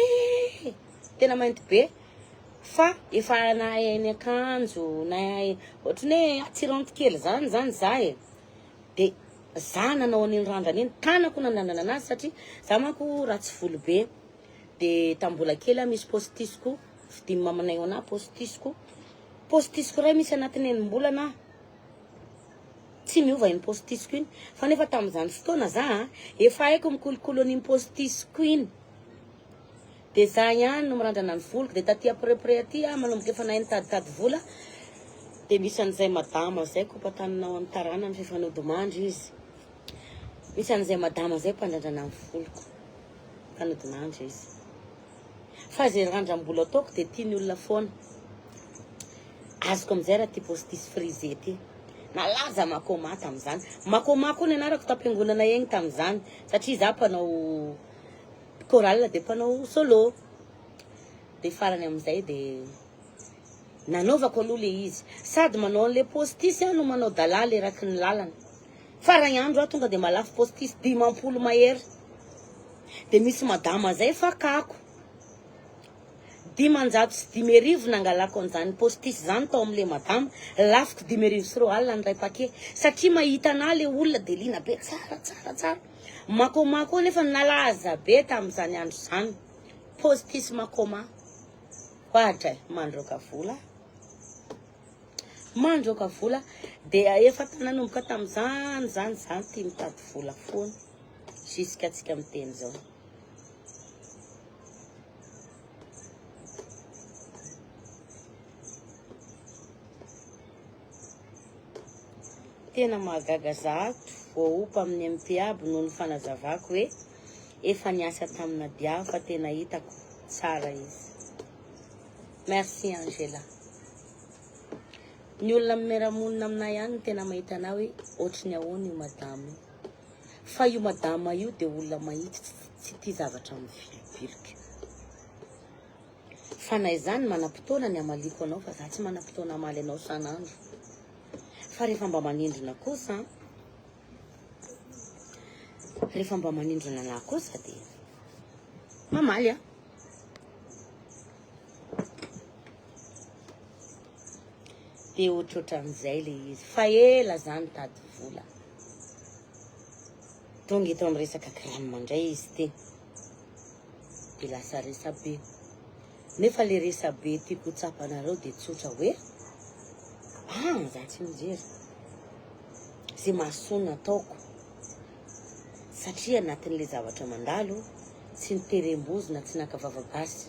Tena mainty be. Fa efa nahay ny akanjo, nahay ohatrany hoe attirante kely zany za e. De za nanao an'iny randrana iny, tanako nananana anazy satria za manko ratsy volo be. De tambola kely misy postisiko, vidiny mamanay ana postisiko. Postisiko ray misy anatin'ny enim-bolana. Tsy miova iny postisiko iny. Fa nefa tamin'izany fotoana za efa haiko mikolokolo an'iny postisiko iny. De za ihany no mirandrana ny voloko. De taty après aty manomboka efa nahay nitaditady vola. De misy an'izay madama zay kopatanina amin'ny taranany fifanody mandry izy. Misy an'izay madama zay mpandrandranà ny voloko. Fanody mandry izy. Fa zay randram-bola ataoko de tiany olona foana. Azoko amizay raha ty postisy frisé ty. Nalaza Makoma tamin'izany. Makoma koa ny anarako tapengonana egny tamin'izany. Satria za mpanao chorale de mpanao solo. De farany amizay de nanaovako aloha le izy. Sady manao an'le postisy no manao dalà le raky ny lalana. Farany andro tonga de malafo postisy 500 mahery. De misy madama zay fakako. 500 nangalako an'izany postisy zany tao am'le madama. Lafiko 5,000 ny ray paquet. Satria mahita ana le olona de lina be tsara. Makoma koa nefa nalaza be tamin'izany andro zany. Postisy Makoma. Ohatra mandroaka vola. Mandroaka vola. De efa nanomboka tamin'izany zany ty mitady vola foana. Jusqu'à tsika miteny zao. Tena mahagaga zato voaopa amin'ny MP aby noho ny fanazavako hoe efa niasa tamina dia fa tena hitako tsara izy. Merci Angela. Ny olona meramonina aminay ihany tena mahita ana hoe ohatrany ahoana io madama io. Fa io madama io de olona mahitsy tsy tia zavatra mivilika. Fa na izany manam-potoana ny amaliko anao fa za tsy manam-potoana amaly anao san'andro. Fa rehefa mba manindrona kosa, de mamaly a. De ohatrohatran'izay le izy. Fa ela zany tady vola. Tonga eto amin'ny resaka kirano mandray izy ty. De lasa resa be. Nefa le resa be tiako tsapanareo de tsotra hoe za tsy mijery. Zay mahasoa ataoko. Satria anatin'le zavatra mandalo, tsy niterem-bozona, tsy nakavavagasy.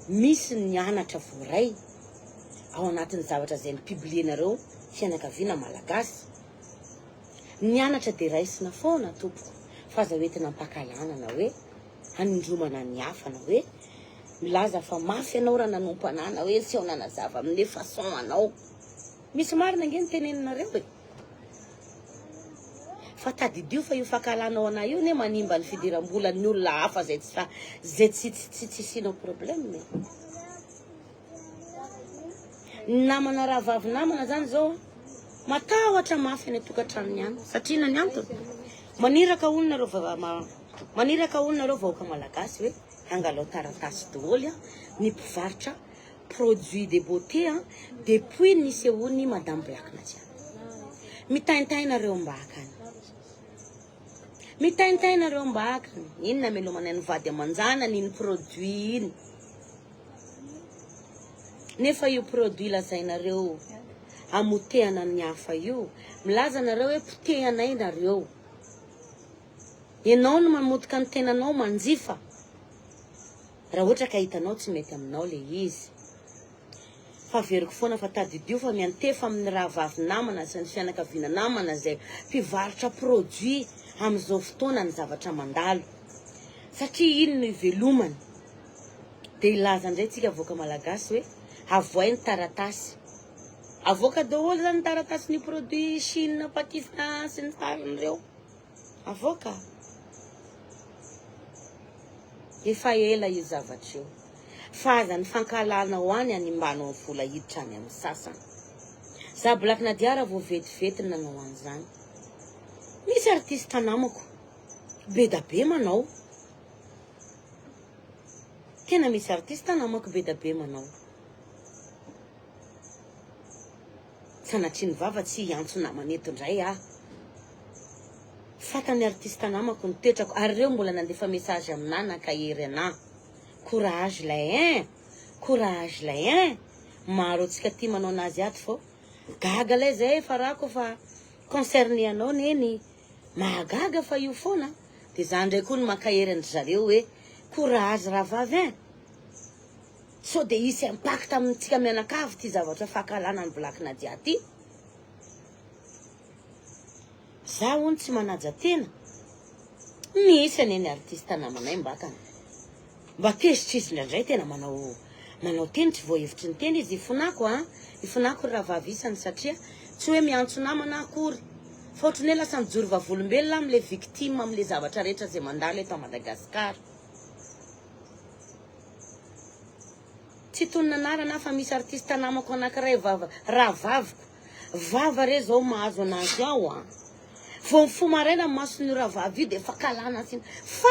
Misy nianatra voray ao anatin'ny zavatra zay nipiblienareo fianakaviana malagasy. Nianatra de raisina foana tompoko. Fa za hoentina mpakalana hoe hanindromana ny hafa na hoe milaza fa mafy anao raha nanompo anana hoe tsy ao nanazava amin'le façon anao. Misy marina nge ny teneninareo e. Fa tadidio fa io fakalanao ana io ne manimba ny fidiram-bola ny olona hafa zay tsy sinao problème. Namana raha vavy namana zany zao matahotra mafy any tokantrano any. Satria nany antony maniraka olona reo vahoaka malagasy hoe angalao taratasy daholo ny mpivarotra produit de beauté depuis nisehoany Madame Black Nadia. Mitaintainareo mbakany. Mitaintainareo mbakany. Inona melomana ny vady amanjana ny produit iny. Nefa io produit lazainareo amotehana ny hafa io. Milaza nareo hoe potehanay nareo. Ianao no mamotika ny tenanao manjifa. Raha ohatra ka hitanao tsy mety aminao le izy. Fa veriko foana fa tadidio fa miantefa amin'ny raha vavy namana sy ny fianakaviana namana zay mpivarotra produit amin'izao fotoana ny zavatra mandalo. Satria iny no ivelomany. De ilaza ndray tsika voaka malagasy hoe avoay ny taratasy. avoaka daholo zany taratasy ny produit Chine, Pakistan sy ny tariny reo. Avoaka. Efa ela io zavatra io. Fa aza ny fankalana ho any animbanao ny vola hiditra any amin'ny sasany. Za Black Nadia raha vao vetivety nanao an'izany. Misy artista namako. Be da be manao. Tena misy artista namako be da be manao. Sanatria ny vava tsy hiantso namana eto indray ah. Fatany artista namako nitoetrako. Ary reo mbola nandefa message aminah nakahery anah. Courage lay hein. Courage lay hein. Maro antsika ty manao anazy ato fô. Gaga lay zay fa rako fa concerné anao neny. Mahagaga fa io foana. De zany ndray koa no makahery andry zareo hoe courage ravavy hein. So de hisy impact amintsika mianakavy ty zavatra fahakalana ny Black Nadia ty. Za hono tsy manaja tena. Misy aneny artista namanay mbakana. Mba kesitra izy ndraindray tena manao teny tsy voahevitry ny teny izy ifonako ah. Ifonako ravavisany satria tsy hoe miantso namana akory. Fa ohatrany hoe lasa mijoro vavolombelona am'le victime am'le zavatra rehetra zay mandalo eto Madagasikara. Tsy toninanarana fa misy artista namako anankiray ravaviko. Vava re zao mahazo anazy ao ah. Vao mifo maraina mason'io ravavy io de fa kalana siny. Fa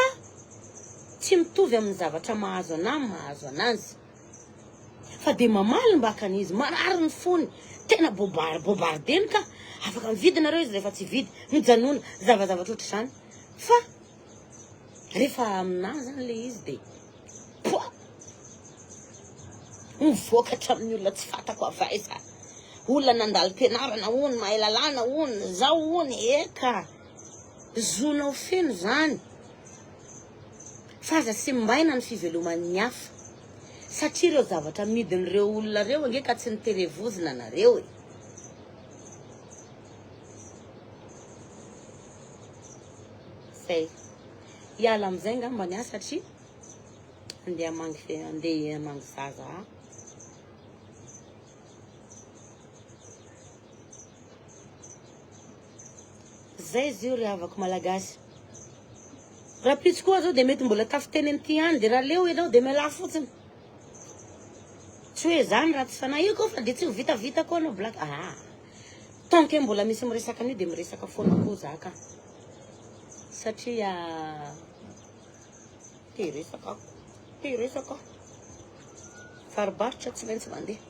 tsy mitovy amin'ny zavatra mahazo anazy. Fa de mamaly mbakana izy, marary ny fony. Tena bobardeny ka. Afaka mividy nareo izy rehefa tsy vidy. Mijanona zavazavatra ohatry zany. Fa rehefa aminazy zany le izy de mivoakatra amin'ny olona tsy fatako avaiza. Olona nandalo penarana hony, mahay lalàna hony, zao hony, eka. Zonao feno zany. Fa aza sy mbaina ny fiveloman'ny hafa. Satria reo zavatra midin'ireo olona reo ange ka tsy niterevozina nareo e. Say, hiala am'izay ngamba ny satria andeha hamangy zaza. Zay izy io ry havako malagasy. Raha pitsy koa zao de mety mbola tafiteny an'ity any de raha leo ianao de miala fotsiny. Tsy hoe zany raha tsy fanahy io koa fa de tsy ho vitavita koa anao Black. Tant que mbola misy miresaka an'io de miresaka foana koa zaka. Satria te resaka. Faribaritra tsy maintsy mandeha.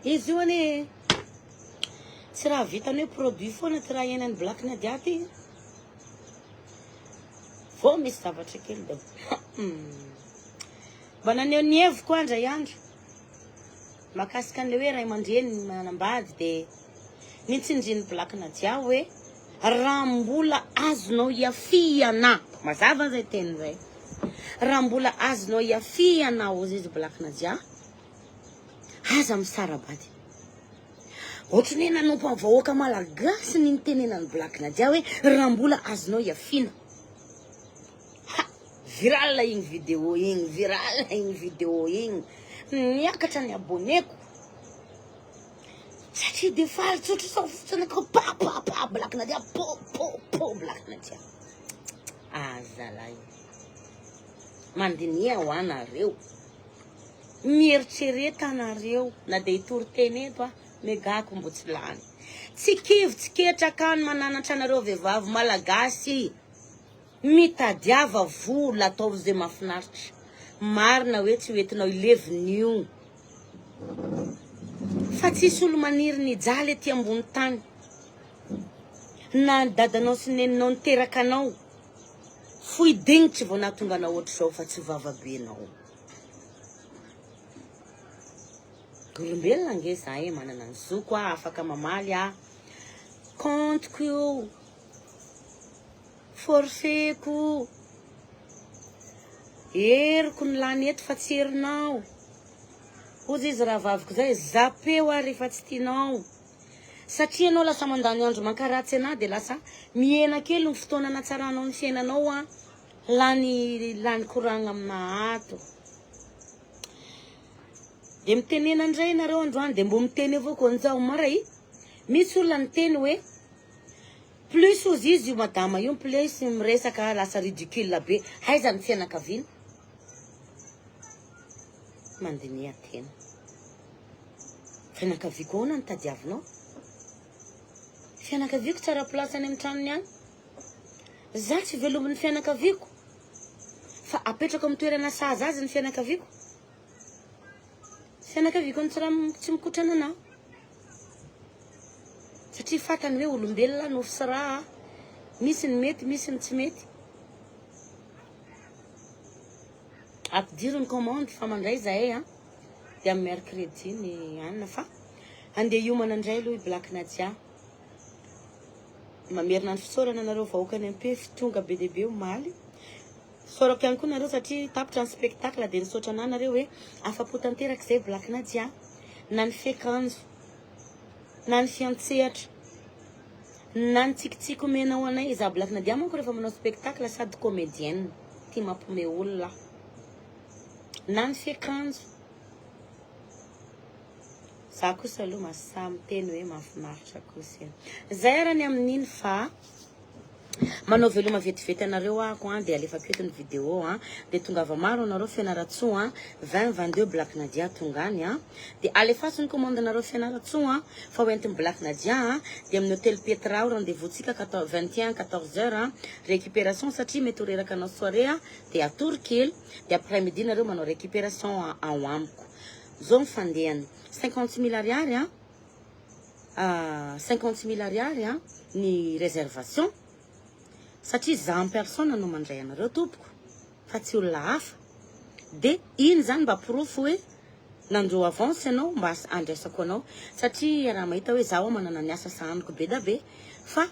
Izy io ane tsy raha vitany hoe produit foana ty raha henan'ny Black Nadia ty. Vao misy zavatra kely da mba naneho ny heviko andray andro. Makasika an'le hoe ray aman-dreny manambady de nitsindrin'ny Black Nadia hoe raha mbola azonao iafiana. Mazava zay teny zay. Raha mbola azonao iafiana ozy izy Black Nadia. Aza misarabady. Ohatrany hoe nanompo amin'ny vahoaka malagasy ny tenenan'ny Black Nadia hoe raha mbola azonao iafiana. Viral igny vidéo igny. Niakatra ny abonneko. Satria de faly tsotra sao fotsiny ko pa Black Nadia po Black Nadia. Zalay. Mandinia ho anareo. Mieritsereta anareo na de hitory teny eto megako mbo tsy lany. Tsy kivy tsy ketraka ny mananatra anareo vehivavy malagasy. Mitadiava vola ataovy zay mahafinaritra. Marina hoe tsy hoentinao ileviny fa tsisy olo maniry nijaly ety ambony tany. Na dadanao sy neninao niteraka anao. Foy dignitry vao nahatonga anao ohatry zao fa tsy vavabenao. Olombelona nge zahay manana ny zoko afaka mamaly compteko io. Forfeko. Heriko ny lany eto fa tsy herinao. Ozy izy raha vaviko zay zapeo rehefa tsy tianao. satria anao lasa mandany andro mankaratsy ana dia lasa mihena kely ny fotoana natsaranao ny fiainanao a lany koragna amina ato. Dia mitenena indray nareo androany dia mbo miteny avao koa an'izaho maray. Misy olona niteny hoe plus ozy izy io madama io plus miresaka lasa ridicule be. Aiza ny fianakaviana? Mandiniha tena. Fianakaviako ahoana ny tadiavinao? Fianakaviako tsara plasany amin'ny tranony any. Zaho tsy velomin'ny fianakaviako. Fa apetrako amin'ny toerana sahaza azy ny fianakaviako. Fianakaviako tsy mikotrana anao. Satria fatany hoe olombelona no sy raha. Misy ny mety, misy ny tsy mety. Ampidiro ny commande fa mandray zahay a. Dia amin'ny mercredi ny anina fa andeha hiomana indray aloha i Black Nadia. Mamerina ny fisaorana nareo vahoaka any ampefy tonga be dehibe omaly. Saorako ihany koa nareo satria tapitra ny spectacle dia nisaotra ana nareo hoe afa-po tanteraka izay Black Nadia. Na ny fekanjo, na ny fiantsehatra, na ny tsikitsiky omenao anay. Za Black Nadia manko rehefa manao spectacle sady comédienne tia mampome olona. Na ny fekanjo. Za kosa aloha masaha miteny hoe mahafinaritra kosa. Zay arany amin'iny fa manao veloma vetivety anareo ako dia alefako eto ny vidéo dia tongava maro anareo fianaratsoa 2022 Black Nadia tongany dia alefaso ny commande anareo fianaratsoa fa hoentin'ny Black Nadia dia amin'ny hôtel Petra rendez-vous-tsika 21 14h récupération satria mety horeraka anao soirée dia atory kely dia après-midi nareo manao récupération ao amiko. Zao mifandehany 50 000 ariary 50 000 ariary ny réservation. Satria za en personne no mandray anareo tompoko fa tsy olona hafa. Dia iny zany mba proof hoe nandro avance anao mba andraisako anao satria raha mahita hoe zaho manana ny asa sahaniko be da be fa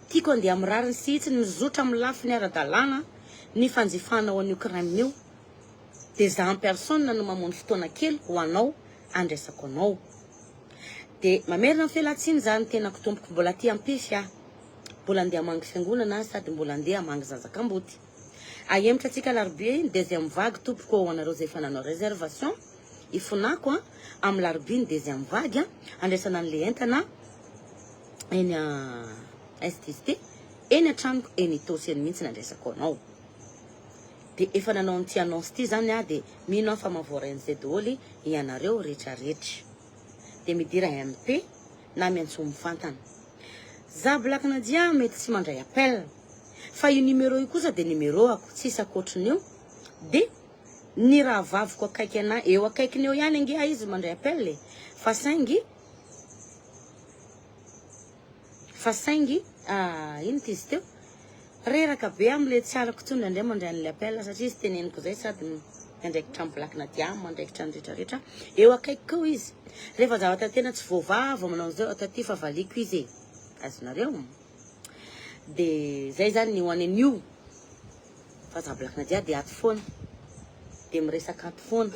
tiako andeha amin'ny rariny sy itsy mizotra amin'ny lafiny ara-dalàna ny fanjifanao an'io crème io. Dia za en personne no mamono fotoana kely ho anao andraisako anao. Dia mamerina ny fialatsiny zany tenako tompoko mbola aty ampefy mbola andeha hamangy fiangonana sady mbola andeha hamangy zazak'amboty. Ahemitra antsika larobia ny deuxième vague tompoko ho anareo izay efa nanao réservation. Ifonako amin'ny larobia ny deuxième vague andraisana an'ilay entana eny STST eny antranoko eny Itosy eny mihitsy nandraisako anao. Dia efa nanao an'ity annonce ity zany dia mino fa mavoaran'izay daholo ianareo rehetrarehetra. Dia midira MP na miantso mifantana. Za Black Nadia mety tsy mandray appel fa io numéro io kosa dia numéro ako tsisy akoatrin'io. Dia ny raha vaviko akaiky ana eo akaikiny eo ihany ange izy mandray appel fa saingy ino tizy teo reraka be amin'ilay tsy arako tsony indray mandray an'ilay appel satria izy teneniko zay sady andraikitra amin'ny Black Nadia mandraikitra ny rehetrarehetra eo akaiky keo izy. Rehefa zavatra tena tsy voavava manao zao atao ty fa valiko izy azonareo. Dia zay zany ny ho any an'io fa za Black Nadia dia ato foana dia miresaka ato foana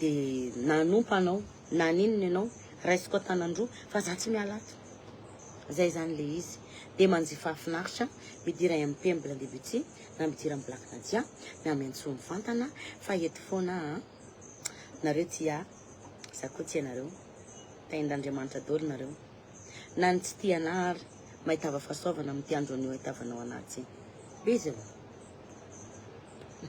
dia nanompa anao na ninona ianao raisiko atanandroa fa za tsy miala ato. Zay zany le izy. Dia manjifa finaritra midira MP mbola debuty na midira amin'ny Black Nadia na miantso mifantana fa eto foana nareo tia za koa tia nareo taind'Andriamanitra daholo nareo na ny tsy tia ana ary mahitava fahasoavana amin'ny andro anio ahitavanao anazy. Bisous.